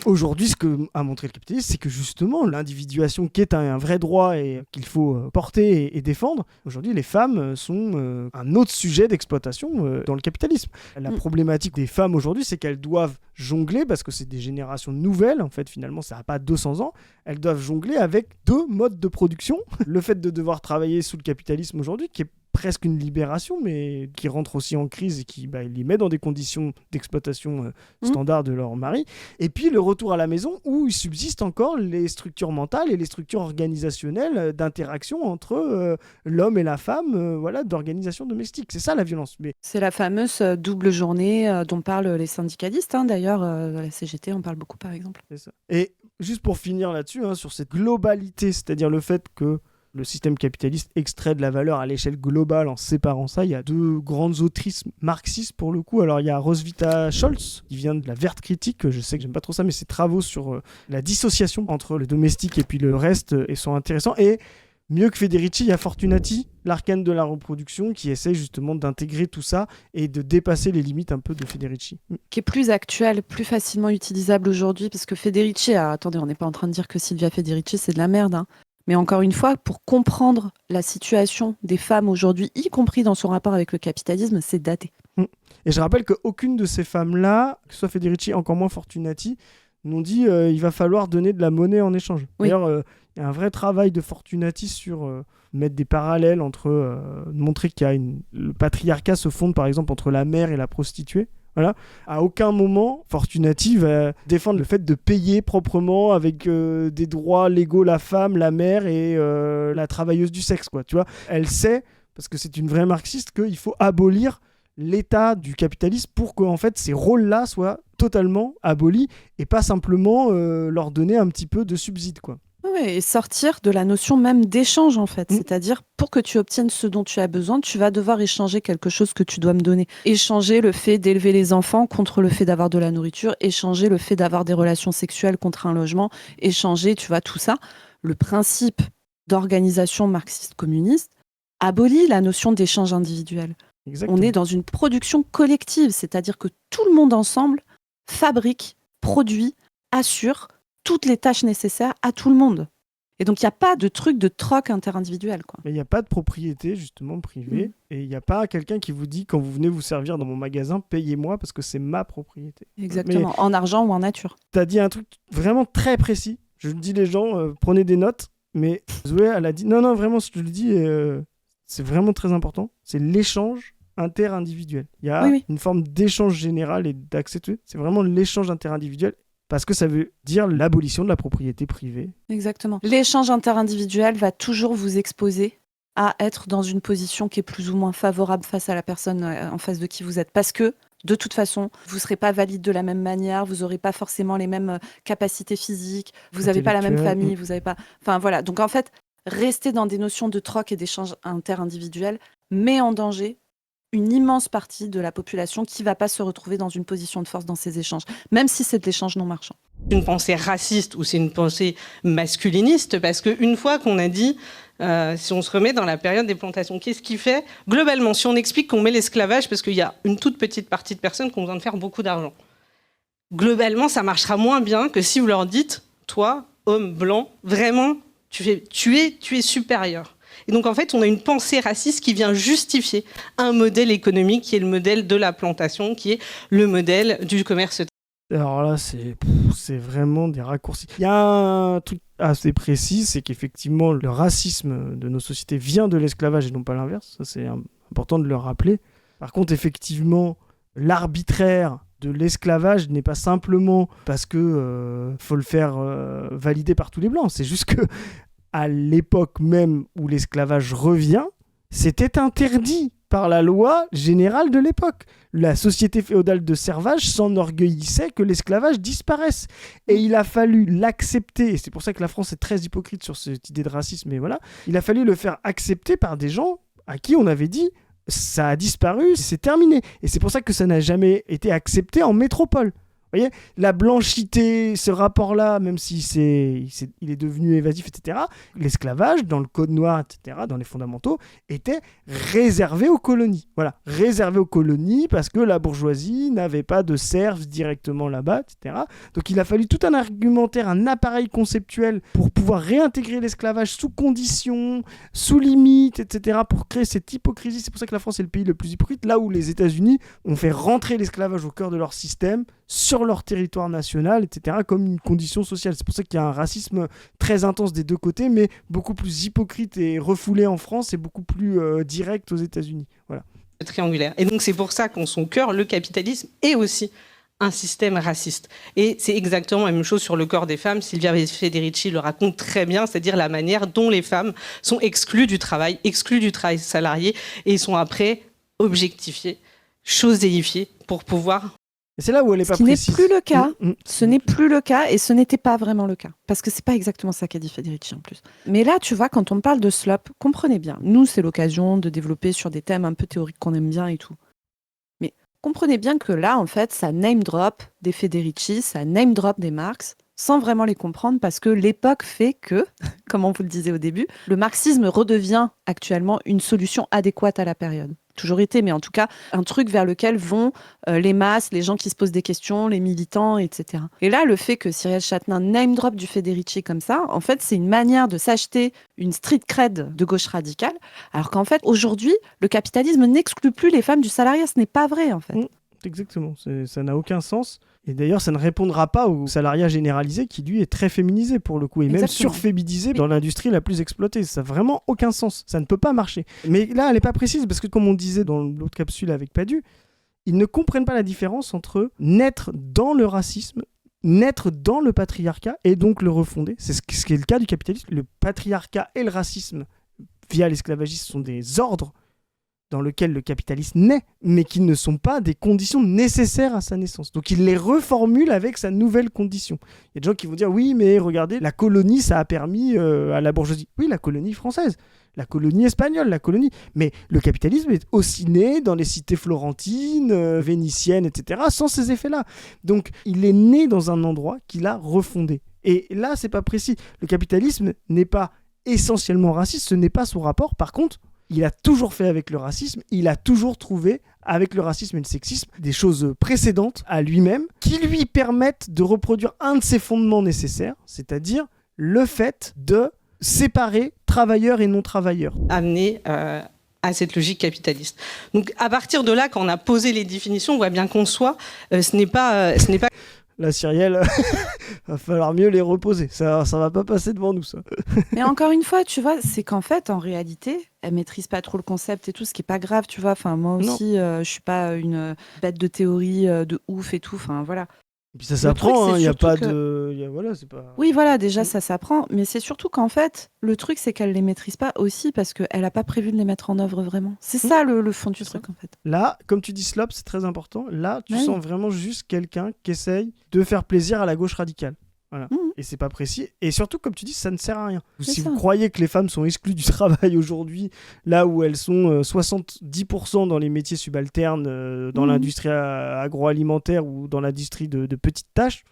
Aujourd'hui, ce que a montré le capitalisme, c'est que justement, l'individuation qui est un vrai droit et qu'il faut porter et défendre, aujourd'hui, les femmes sont un autre sujet d'exploitation dans le capitalisme. La problématique des femmes aujourd'hui, c'est qu'elles doivent jongler, parce que c'est des générations nouvelles, en fait, finalement, ça n'a pas 200 ans, elles doivent jongler avec deux modes de production. Le fait de devoir travailler sous le capitalisme aujourd'hui, qui est presque une libération, mais qui rentre aussi en crise et qui les met dans des conditions d'exploitation standard de leur mari. Et puis le retour à la maison où il subsiste encore les structures mentales et les structures organisationnelles d'interaction entre l'homme et la femme, d'organisation domestique. C'est ça la violence. Mais... C'est la fameuse double journée dont parlent les syndicalistes. D'ailleurs, la CGT en parle beaucoup, par exemple. C'est ça. Et juste pour finir là-dessus, sur cette globalité, c'est-à-dire le fait que le système capitaliste extrait de la valeur à l'échelle globale en séparant ça. Il y a deux grandes autrices marxistes pour le coup. Alors il y a Roswitha Scholz qui vient de la Verte Critique. Je sais que j'aime pas trop ça, mais ses travaux sur la dissociation entre le domestique et puis le reste sont intéressants. Et mieux que Federici, il y a Fortunati, l'arcane de la reproduction, qui essaie justement d'intégrer tout ça et de dépasser les limites un peu de Federici. Qui est plus actuel, plus facilement utilisable aujourd'hui, parce que Federici, attendez, on n'est pas en train de dire que Silvia Federici c'est de la merde, Mais encore une fois, pour comprendre la situation des femmes aujourd'hui, y compris dans son rapport avec le capitalisme, c'est daté. Et je rappelle qu'aucune de ces femmes-là, que ce soit Federici, encore moins Fortunati, nous ont dit il va falloir donner de la monnaie en échange. Oui. D'ailleurs, il y a un vrai travail de Fortunati sur mettre des parallèles entre montrer qu'il y a le patriarcat se fonde par exemple entre la mère et la prostituée. Voilà. À aucun moment, Fortunati va défendre le fait de payer proprement avec des droits légaux la femme, la mère et la travailleuse du sexe, quoi. Tu vois, elle sait, parce que c'est une vraie marxiste, qu'il faut abolir l'état du capitalisme pour que en fait, ces rôles-là soient totalement abolis et pas simplement leur donner un petit peu de subside, quoi. Oui, et sortir de la notion même d'échange, en fait. C'est-à-dire, pour que tu obtiennes ce dont tu as besoin, tu vas devoir échanger quelque chose que tu dois me donner. Échanger le fait d'élever les enfants contre le fait d'avoir de la nourriture, échanger le fait d'avoir des relations sexuelles contre un logement, échanger, tu vois, tout ça. Le principe d'organisation marxiste-communiste abolit la notion d'échange individuel. Exactement. On est dans une production collective, c'est-à-dire que tout le monde ensemble fabrique, produit, assure toutes les tâches nécessaires à tout le monde. Et donc, il n'y a pas de truc de troc interindividuel, quoi. Mais il n'y a pas de propriété, justement, privée. Et il n'y a pas quelqu'un qui vous dit, quand vous venez vous servir dans mon magasin, payez-moi parce que c'est ma propriété. Exactement, en argent ou en nature. Tu as dit un truc vraiment très précis. Je le dis les gens, prenez des notes. Mais Zoé, elle a dit, non, vraiment, je te le dis, c'est vraiment très important. C'est l'échange interindividuel. Il y a une forme d'échange général et d'accès. C'est vraiment l'échange interindividuel. Parce que ça veut dire l'abolition de la propriété privée. Exactement. L'échange interindividuel va toujours vous exposer à être dans une position qui est plus ou moins favorable face à la personne en face de qui vous êtes. Parce que, de toute façon, vous ne serez pas valide de la même manière, vous n'aurez pas forcément les mêmes capacités physiques, vous n'avez pas la même famille, vous n'avez pas... Enfin, voilà. Donc, en fait, rester dans des notions de troc et d'échange interindividuel met en danger une immense partie de la population qui ne va pas se retrouver dans une position de force dans ces échanges, même si c'est de l'échange non marchand. Une pensée raciste ou c'est une pensée masculiniste, parce qu'une fois qu'on a dit, si on se remet dans la période des plantations, qu'est-ce qui fait ? Globalement, si on explique qu'on met l'esclavage, parce qu'il y a une toute petite partie de personnes qui ont besoin de faire beaucoup d'argent, globalement, ça marchera moins bien que si vous leur dites, toi, homme blanc, vraiment, tu es supérieur. Et donc, en fait, on a une pensée raciste qui vient justifier un modèle économique qui est le modèle de la plantation, qui est le modèle du commerce. Alors là, c'est vraiment des raccourcis. Il y a un truc assez précis, c'est qu'effectivement, le racisme de nos sociétés vient de l'esclavage et non pas l'inverse. Ça, c'est important de le rappeler. Par contre, effectivement, l'arbitraire de l'esclavage n'est pas simplement parce que faut le faire valider par tous les Blancs. C'est juste que à l'époque même où l'esclavage revient, c'était interdit par la loi générale de l'époque. La société féodale de servage s'enorgueillissait que l'esclavage disparaisse. Et il a fallu l'accepter, et c'est pour ça que la France est très hypocrite sur cette idée de racisme, et voilà, il a fallu le faire accepter par des gens à qui on avait dit « ça a disparu, c'est terminé ». Et c'est pour ça que ça n'a jamais été accepté en métropole. Vous voyez, la blanchité, ce rapport-là, même si il est devenu évasif, etc., l'esclavage, dans le code noir, etc., dans les fondamentaux, était réservé aux colonies. Voilà, réservé aux colonies parce que la bourgeoisie n'avait pas de serfs directement là-bas, etc. Donc il a fallu tout un argumentaire, un appareil conceptuel pour pouvoir réintégrer l'esclavage sous conditions, sous limites, etc., pour créer cette hypocrisie. C'est pour ça que la France est le pays le plus hypocrite, là où les États-Unis ont fait rentrer l'esclavage au cœur de leur système, sur leur territoire national, etc., comme une condition sociale. C'est pour ça qu'il y a un racisme très intense des deux côtés, mais beaucoup plus hypocrite et refoulé en France et beaucoup plus direct aux États-Unis. Voilà. Triangulaire. Et donc c'est pour ça qu'en son cœur, le capitalisme est aussi un système raciste. Et c'est exactement la même chose sur le corps des femmes. Silvia Federici le raconte très bien, c'est-à-dire la manière dont les femmes sont exclues du travail salarié, et sont après objectifiées, choses déifiées pour pouvoir... Et c'est là où elle n'est pas précise. Ce n'est plus le cas. Ce n'est plus le cas et ce n'était pas vraiment le cas. Parce que c'est pas exactement ça qu'a dit Federici en plus. Mais là, tu vois, quand on parle de slop, comprenez bien. Nous, c'est l'occasion de développer sur des thèmes un peu théoriques qu'on aime bien et tout. Mais comprenez bien que là, en fait, ça name drop des Federici, ça name drop des Marx, sans vraiment les comprendre parce que l'époque fait que, comme on vous le disait au début, le marxisme redevient actuellement une solution adéquate à la période. Toujours été, mais en tout cas, un truc vers lequel vont les masses, les gens qui se posent des questions, les militants, etc. Et là, le fait que Cyrielle Châtelain name drop du Federici comme ça, en fait, c'est une manière de s'acheter une street cred de gauche radicale, alors qu'en fait, aujourd'hui, le capitalisme n'exclut plus les femmes du salariat. Ce n'est pas vrai, en fait. Exactement, ça n'a aucun sens. Et d'ailleurs, ça ne répondra pas au salariat généralisé qui, lui, est très féminisé pour le coup, et même surféminisé dans l'industrie la plus exploitée. Ça n'a vraiment aucun sens. Ça ne peut pas marcher. Mais là, elle n'est pas précise, parce que comme on disait dans l'autre capsule avec Padu, ils ne comprennent pas la différence entre naître dans le racisme, naître dans le patriarcat, et donc le refonder. C'est ce qui est le cas du capitalisme. Le patriarcat et le racisme, via l'esclavagisme, sont des ordres dans lequel le capitalisme naît, mais qui ne sont pas des conditions nécessaires à sa naissance. Donc il les reformule avec sa nouvelle condition. Il y a des gens qui vont dire, oui, mais regardez, la colonie, ça a permis à la bourgeoisie. Oui, la colonie française, la colonie espagnole, la colonie. Mais le capitalisme est aussi né dans les cités florentines, vénitiennes, etc., sans ces effets-là. Donc il est né dans un endroit qu'il a refondé. Et là, c'est pas précis. Le capitalisme n'est pas essentiellement raciste, ce n'est pas son rapport. Par contre, il a toujours fait avec le racisme, il a toujours trouvé, avec le racisme et le sexisme, des choses précédentes à lui-même qui lui permettent de reproduire un de ses fondements nécessaires, c'est-à-dire le fait de séparer travailleurs et non-travailleurs. Amener à cette logique capitaliste. Donc à partir de là, quand on a posé les définitions, on voit bien qu'en soi, ce n'est pas... La Cyrielle, va falloir mieux les reposer. Ça va pas passer devant nous, ça. Mais encore une fois, tu vois, c'est qu'en fait, en réalité, elle maîtrise pas trop le concept et tout, ce qui est pas grave, tu vois. Enfin, moi aussi, je suis pas une bête de théorie de ouf et tout. Enfin, voilà. Et puis ça s'apprend, il n'y a pas que... de... Voilà, c'est pas... Oui, voilà, déjà, ça s'apprend. Mais c'est surtout qu'en fait, le truc, c'est qu'elle les maîtrise pas aussi parce qu'elle n'a pas prévu de les mettre en œuvre vraiment. C'est ça le fond du truc, en fait. Là, comme tu dis slop, c'est très important. Là, tu sens vraiment juste quelqu'un qui essaye de faire plaisir à la gauche radicale. Voilà. Et c'est pas précis. Et surtout, comme tu dis, ça ne sert à rien. Si vous croyez que les femmes sont exclues du travail aujourd'hui, là où elles sont 70% dans les métiers subalternes, dans l'industrie agroalimentaire ou dans l'industrie de petites tâches,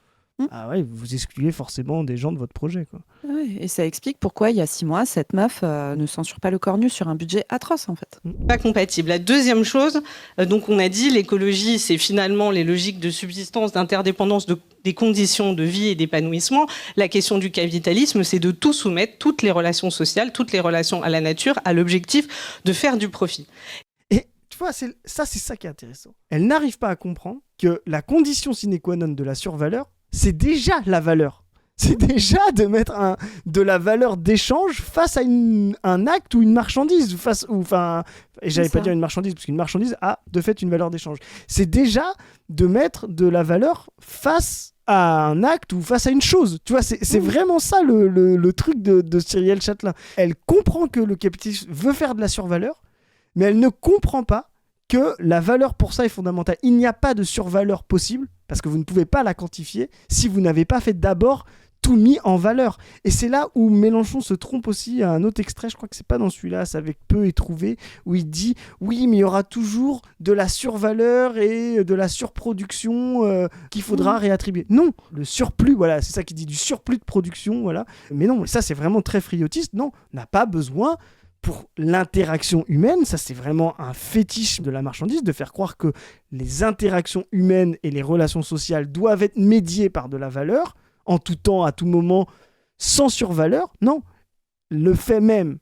ah ouais, vous excluez forcément des gens de votre projet, quoi. Ouais, et ça explique pourquoi, il y a 6 mois, cette meuf ne censure pas le cornu sur un budget atroce, en fait. Pas compatible. La deuxième chose, donc on a dit, l'écologie, c'est finalement les logiques de subsistance, d'interdépendance des conditions de vie et d'épanouissement. La question du capitalisme, c'est de tout soumettre, toutes les relations sociales, toutes les relations à la nature, à l'objectif de faire du profit. Et tu vois, c'est ça qui est intéressant. Elle n'arrive pas à comprendre que la condition sine qua non de la survaleur, c'est déjà la valeur. C'est déjà de mettre de la valeur d'échange face à un acte ou une marchandise. Et j'allais pas dire une marchandise, parce qu'une marchandise a de fait une valeur d'échange. C'est déjà de mettre de la valeur face à un acte ou face à une chose. Tu vois, c'est vraiment ça le truc de Cyrielle Châtelain. Elle comprend que le capitalisme veut faire de la survaleur, mais elle ne comprend pas que la valeur pour ça est fondamentale. Il n'y a pas de survaleur possible, parce que vous ne pouvez pas la quantifier, si vous n'avez pas fait d'abord tout mis en valeur. Et c'est là où Mélenchon se trompe aussi. À un autre extrait, je crois que c'est pas dans celui-là, c'est avec Peu et Trouvé, où il dit oui, mais il y aura toujours de la survaleur et de la surproduction qu'il faudra réattribuer. Non, le surplus, voilà, c'est ça qu'il dit, du surplus de production, voilà. Mais non, ça c'est vraiment très friotiste. Non, on n'a pas besoin. Pour l'interaction humaine, ça c'est vraiment un fétiche de la marchandise, de faire croire que les interactions humaines et les relations sociales doivent être médiées par de la valeur, en tout temps, à tout moment, sans survaleur. Non, le fait même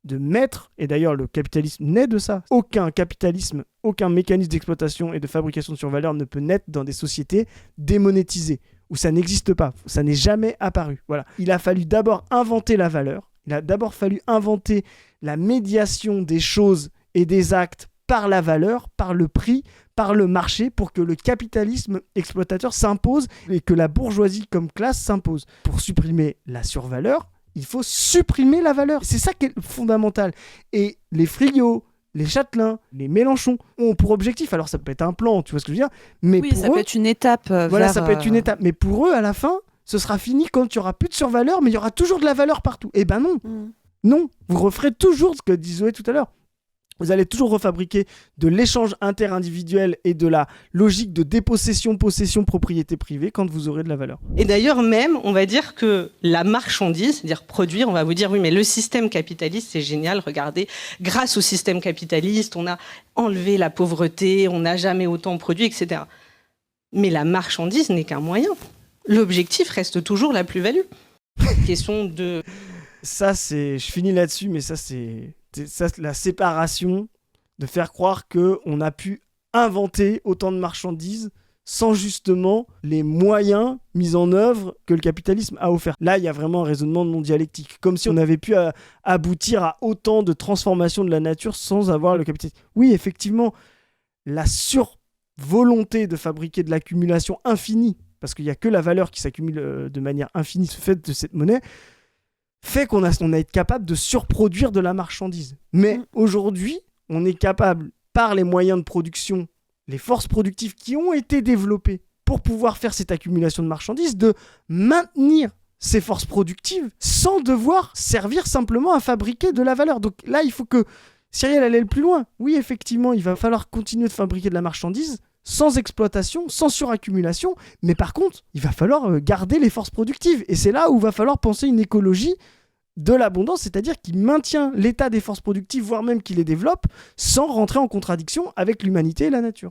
de mettre, et d'ailleurs le capitalisme naît de ça, aucun capitalisme, aucun mécanisme d'exploitation et de fabrication de survaleur ne peut naître dans des sociétés démonétisées, où ça n'existe pas, ça n'est jamais apparu. Voilà. Il a fallu d'abord inventer la valeur, il a d'abord fallu inventer la médiation des choses et des actes par la valeur, par le prix, par le marché, pour que le capitalisme exploitateur s'impose et que la bourgeoisie comme classe s'impose. Pour supprimer la survaleur, il faut supprimer la valeur. C'est ça qui est fondamental. Et les Friot, les Châtelain, les Mélenchon ont pour objectif, alors ça peut être un plan, tu vois ce que je veux dire, mais oui, pour ça eux, peut être une étape voilà, ça peut être une étape. Mais pour eux, à la fin, ce sera fini quand il n'y aura plus de survaleur, mais il y aura toujours de la valeur partout. Eh ben non. Non, vous referez toujours ce que dit Zoé tout à l'heure. Vous allez toujours refabriquer de l'échange interindividuel et de la logique de dépossession, possession, propriété privée quand vous aurez de la valeur. Et d'ailleurs même, on va dire que la marchandise, c'est-à-dire produire, on va vous dire oui mais le système capitaliste c'est génial, regardez, grâce au système capitaliste on a enlevé la pauvreté, on n'a jamais autant produit, etc. Mais la marchandise n'est qu'un moyen. L'objectif reste toujours la plus-value. Question de... Ça, je finis là-dessus, mais ça, c'est la séparation de faire croire qu'on a pu inventer autant de marchandises sans justement les moyens mis en œuvre que le capitalisme a offert. Là, il y a vraiment un raisonnement non dialectique, comme si on avait pu aboutir à autant de transformations de la nature sans avoir le capitalisme. Oui, effectivement, la survolonté de fabriquer de l'accumulation infinie, parce qu'il n'y a que la valeur qui s'accumule de manière infinie, ce fait de cette monnaie, fait qu'on a été capable de surproduire de la marchandise. Mais aujourd'hui, on est capable, par les moyens de production, les forces productives qui ont été développées pour pouvoir faire cette accumulation de marchandises, de maintenir ces forces productives sans devoir servir simplement à fabriquer de la valeur. Donc là, il faut que Cyrielle allait le plus loin. Oui, effectivement, il va falloir continuer de fabriquer de la marchandise sans exploitation, sans suraccumulation, mais par contre, il va falloir garder les forces productives. Et c'est là où il va falloir penser une écologie de l'abondance, c'est-à-dire qui maintient l'état des forces productives, voire même qui les développe, sans rentrer en contradiction avec l'humanité et la nature.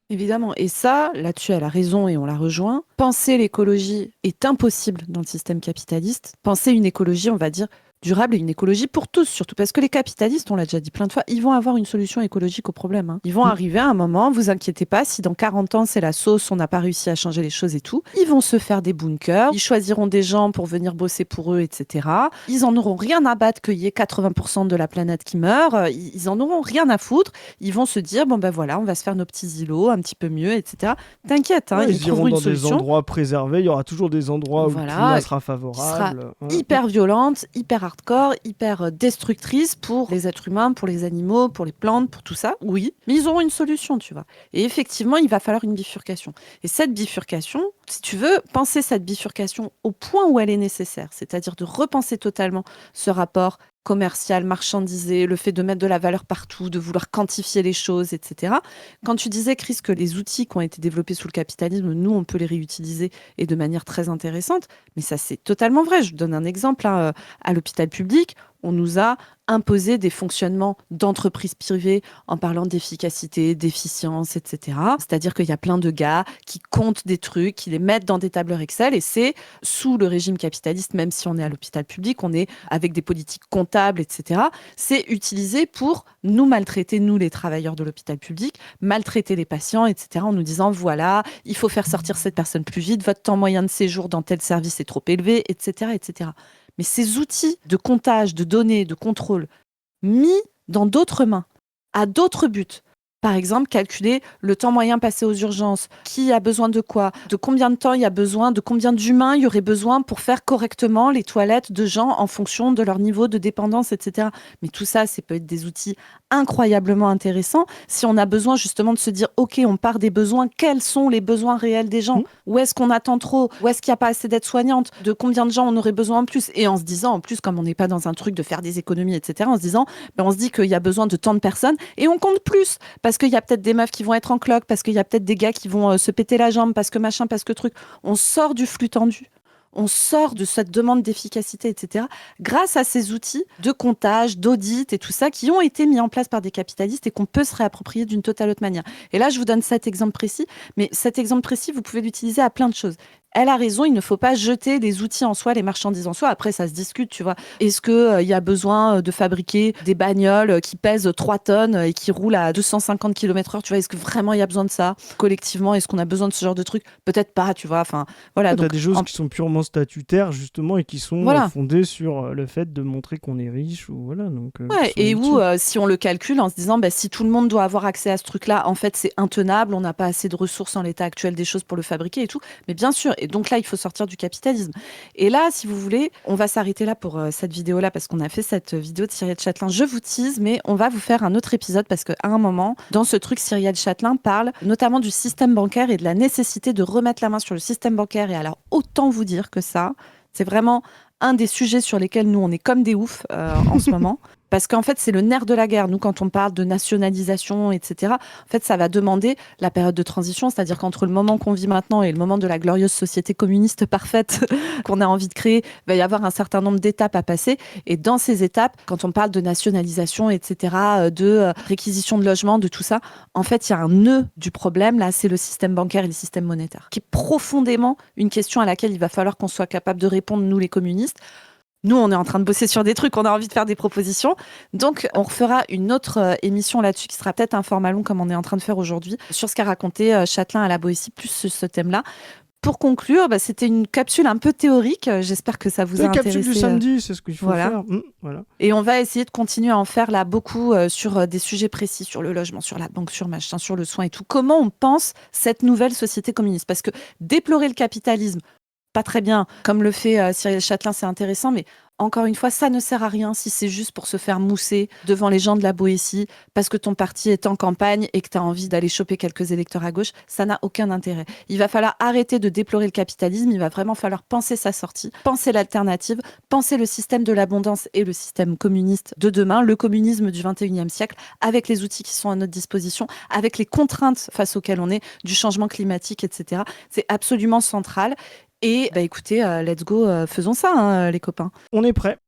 Évidemment. Et ça, là-dessus, elle a raison et on la rejoint. Penser l'écologie est impossible dans le système capitaliste. Penser une écologie, on va dire, durable et une écologie pour tous, surtout parce que les capitalistes, on l'a déjà dit plein de fois, ils vont avoir une solution écologique au problème. Ils vont arriver à un moment, vous inquiétez pas, si dans 40 ans c'est la sauce, on n'a pas réussi à changer les choses et tout, ils vont se faire des bunkers, ils choisiront des gens pour venir bosser pour eux, etc. Ils en auront rien à battre qu'il y ait 80% de la planète qui meurt, ils en auront rien à foutre, ils vont se dire, bon ben voilà, on va se faire nos petits îlots un petit peu mieux, etc. T'inquiète, ils trouveront une iront dans solution. des endroits préservés, il y aura toujours des endroits où le climat sera favorable. Hyper violente, hyper hardcore, hyper destructrice pour les êtres humains, pour les animaux, pour les plantes, pour tout ça, oui. Mais ils auront une solution, tu vois. Et effectivement, il va falloir une bifurcation. Et cette bifurcation, si tu veux, penser cette bifurcation au point où elle est nécessaire, c'est-à-dire de repenser totalement ce rapport commercial, marchandisé, le fait de mettre de la valeur partout, de vouloir quantifier les choses, etc. Quand tu disais, Chris, que les outils qui ont été développés sous le capitalisme, nous, on peut les réutiliser et de manière très intéressante, mais ça, c'est totalement vrai. Je vous donne un exemple. À l'hôpital public, on nous a imposé des fonctionnements d'entreprises privées en parlant d'efficacité, d'efficience, etc. C'est-à-dire qu'il y a plein de gars qui comptent des trucs, qui les mettent dans des tableurs Excel, et c'est sous le régime capitaliste, même si on est à l'hôpital public, on est avec des politiques comptables, etc. C'est utilisé pour nous maltraiter, nous les travailleurs de l'hôpital public, maltraiter les patients, etc. en nous disant, voilà, il faut faire sortir cette personne plus vite, votre temps moyen de séjour dans tel service est trop élevé, etc., etc. Mais ces outils de comptage, de données, de contrôle, mis dans d'autres mains, à d'autres buts, par exemple, calculer le temps moyen passé aux urgences, qui a besoin de quoi, de combien de temps il y a besoin, de combien d'humains il y aurait besoin pour faire correctement les toilettes de gens en fonction de leur niveau de dépendance, etc. Mais tout ça, ça peut être des outils incroyablement intéressants si on a besoin justement de se dire, ok, on part des besoins, quels sont les besoins réels des gens ? Où est-ce qu'on attend trop ? Où est-ce qu'il n'y a pas assez d'aides-soignantes ? De combien de gens on aurait besoin en plus ? Et en se disant, en plus, comme on n'est pas dans un truc de faire des économies, etc., en se disant, on se dit qu'il y a besoin de tant de personnes et on compte plus. Parce qu'il y a peut-être des meufs qui vont être en cloque, parce qu'il y a peut-être des gars qui vont se péter la jambe, parce que machin, parce que truc. On sort du flux tendu. On sort de cette demande d'efficacité, etc., grâce à ces outils de comptage, d'audit et tout ça qui ont été mis en place par des capitalistes et qu'on peut se réapproprier d'une totale autre manière. Et là, je vous donne cet exemple précis, mais cet exemple précis, vous pouvez l'utiliser à plein de choses. Elle a raison, il ne faut pas jeter les outils en soi, les marchandises en soi. Après, ça se discute, tu vois. Est-ce qu'il y a besoin de fabriquer des bagnoles qui pèsent 3 tonnes et qui roulent à 250 km/h, tu vois? Est-ce que vraiment il y a besoin de ça? Collectivement, est-ce qu'on a besoin de ce genre de truc? Peut-être pas, tu vois. Enfin, voilà. Donc, des choses qui sont purement statutaires, justement, et qui sont fondées sur le fait de montrer qu'on est riche. Ou, voilà, donc, et où, si on le calcule en se disant, si tout le monde doit avoir accès à ce truc-là, en fait, c'est intenable, on n'a pas assez de ressources en l'état actuel des choses pour le fabriquer et tout. Mais bien sûr, et donc là, il faut sortir du capitalisme. Et là, si vous voulez, on va s'arrêter là pour cette vidéo-là, parce qu'on a fait cette vidéo de Cyrielle Châtelain. Je vous tease, mais on va vous faire un autre épisode, parce qu'à un moment, dans ce truc, Cyrielle Châtelain parle notamment du système bancaire et de la nécessité de remettre la main sur le système bancaire. Et alors, autant vous dire que ça, c'est vraiment un des sujets sur lesquels nous, on est comme des oufs en ce moment. Parce qu'en fait, c'est le nerf de la guerre. Nous, quand on parle de nationalisation, etc., en fait, ça va demander la période de transition, c'est-à-dire qu'entre le moment qu'on vit maintenant et le moment de la glorieuse société communiste parfaite qu'on a envie de créer, il va y avoir un certain nombre d'étapes à passer. Et dans ces étapes, quand on parle de nationalisation, etc., de réquisition de logements, de tout ça, en fait, il y a un nœud du problème, là, c'est le système bancaire et le système monétaire, qui est profondément une question à laquelle il va falloir qu'on soit capable de répondre, nous, les communistes. Nous, on est en train de bosser sur des trucs, on a envie de faire des propositions. Donc, on refera une autre émission là-dessus qui sera peut-être un format long comme on est en train de faire aujourd'hui sur ce qu'a raconté Châtelain à la Boétie, plus ce thème-là. Pour conclure, c'était une capsule un peu théorique. J'espère que ça vous a intéressé. La capsule du samedi, c'est ce qu'il faut faire. Voilà. Et on va essayer de continuer à en faire là beaucoup sur des sujets précis, sur le logement, sur la banque, sur machin, sur le soin et tout. Comment on pense cette nouvelle société communiste ? Parce que déplorer le capitalisme, pas très bien, comme le fait Cyril Châtelain, c'est intéressant, mais encore une fois, ça ne sert à rien si c'est juste pour se faire mousser devant les gens de la Boétie parce que ton parti est en campagne et que tu as envie d'aller choper quelques électeurs à gauche. Ça n'a aucun intérêt. Il va falloir arrêter de déplorer le capitalisme. Il va vraiment falloir penser sa sortie, penser l'alternative, penser le système de l'abondance et le système communiste de demain, le communisme du 21e siècle, avec les outils qui sont à notre disposition, avec les contraintes face auxquelles on est, du changement climatique, etc. C'est absolument central. Et écoutez, let's go, faisons ça, les copains. On est prêts.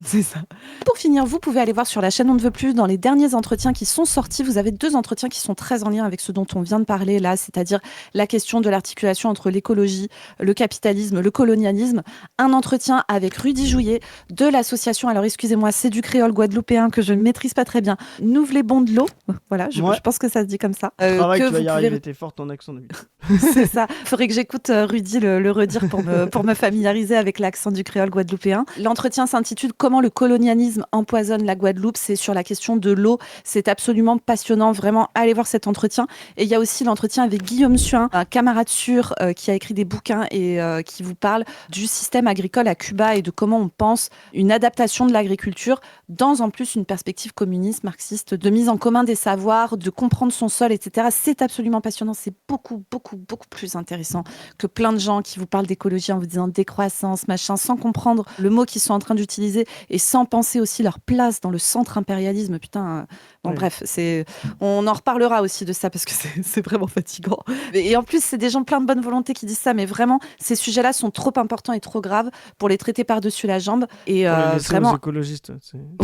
C'est ça. Pour finir, vous pouvez aller voir sur la chaîne On ne veut plus, dans les derniers entretiens qui sont sortis, vous avez 2 entretiens qui sont très en lien avec ce dont on vient de parler là, c'est-à-dire la question de l'articulation entre l'écologie, le capitalisme, le colonialisme. Un entretien avec Rudy Jouillet de l'association, alors excusez-moi, c'est du créole guadeloupéen que je ne maîtrise pas très bien, Nouveau les bons de l'eau. Voilà, je pense que ça se dit comme ça. Travail, tu vas y arriver, t'es forte en accent de C'est ça. Faudrait que j'écoute Rudy le redire pour me familiariser avec l'accent du créole guadeloupéen. L'entretien s'intitule Comment le colonialisme empoisonne la Guadeloupe. C'est sur la question de l'eau. C'est absolument passionnant. Vraiment, allez voir cet entretien. Et il y a aussi l'entretien avec Guillaume Suin, un camarade sûr qui a écrit des bouquins et qui vous parle du système agricole à Cuba et de comment on pense une adaptation de l'agriculture dans en plus une perspective communiste, marxiste, de mise en commun des savoirs, de comprendre son sol, etc. C'est absolument passionnant. C'est beaucoup plus intéressant que plein de gens qui vous parlent d'écologie en vous disant décroissance, machin, sans comprendre le mot qu'ils sont en train d'utiliser et sans penser aussi leur place dans le centre-impérialisme. Putain, bref, on en reparlera aussi de ça parce que c'est vraiment fatigant. Et en plus, c'est des gens plein de bonne volonté qui disent ça, mais vraiment, ces sujets-là sont trop importants et trop graves pour les traiter par-dessus la jambe. Et vraiment, aux écologistes.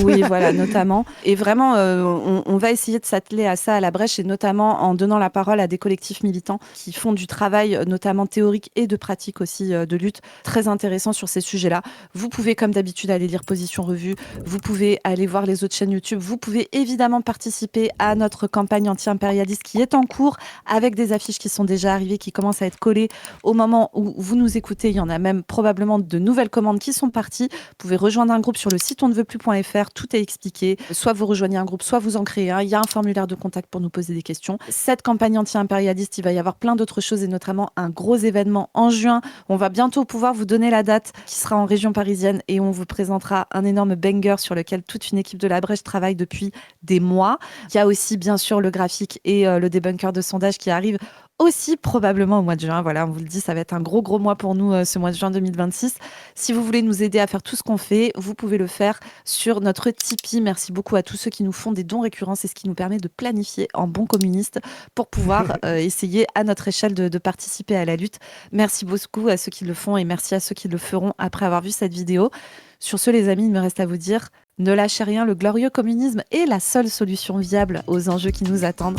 oui, voilà, notamment. Et vraiment, on va essayer de s'atteler à ça à la brèche, et notamment en donnant la parole à des collectifs militants qui font du travail, notamment théorique et de pratique aussi, de lutte, très intéressant sur ces sujets-là. Vous pouvez, comme d'habitude, aller lire Position Revue. Vous pouvez aller voir les autres chaînes YouTube. Vous pouvez évidemment participer à notre campagne anti-impérialiste qui est en cours, avec des affiches qui sont déjà arrivées, qui commencent à être collées au moment où vous nous écoutez. Il y en a même probablement de nouvelles commandes qui sont parties. Vous pouvez rejoindre un groupe sur le site onneveutplus.fr. Tout est expliqué. Soit vous rejoignez un groupe, soit vous en créez un. Il y a un formulaire de contact pour nous poser des questions. Cette campagne anti-impérialiste, il va y avoir plein d'autres choses et notamment un gros événement en juin. On va bientôt pouvoir vous donner la date qui sera en région parisienne et on vous présentera un énorme banger sur lequel toute une équipe de la Brèche travaille depuis des mois. Il y a aussi bien sûr le graphique et le débunker de sondage qui arrive aussi probablement au mois de juin. Voilà, on vous le dit, ça va être un gros mois pour nous ce mois de juin 2026. Si vous voulez nous aider à faire tout ce qu'on fait, vous pouvez le faire sur notre Tipeee. Merci beaucoup à tous ceux qui nous font des dons récurrents. C'est ce qui nous permet de planifier en bon communiste pour pouvoir essayer à notre échelle de participer à la lutte. Merci beaucoup à ceux qui le font et merci à ceux qui le feront après avoir vu cette vidéo. Sur ce, les amis, il me reste à vous dire, ne lâchez rien, le glorieux communisme est la seule solution viable aux enjeux qui nous attendent.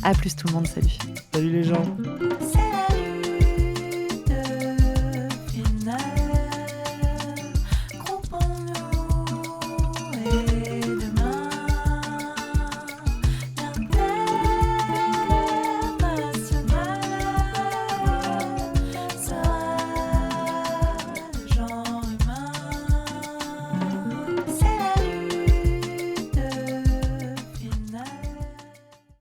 À plus tout le monde, salut. Salut les gens.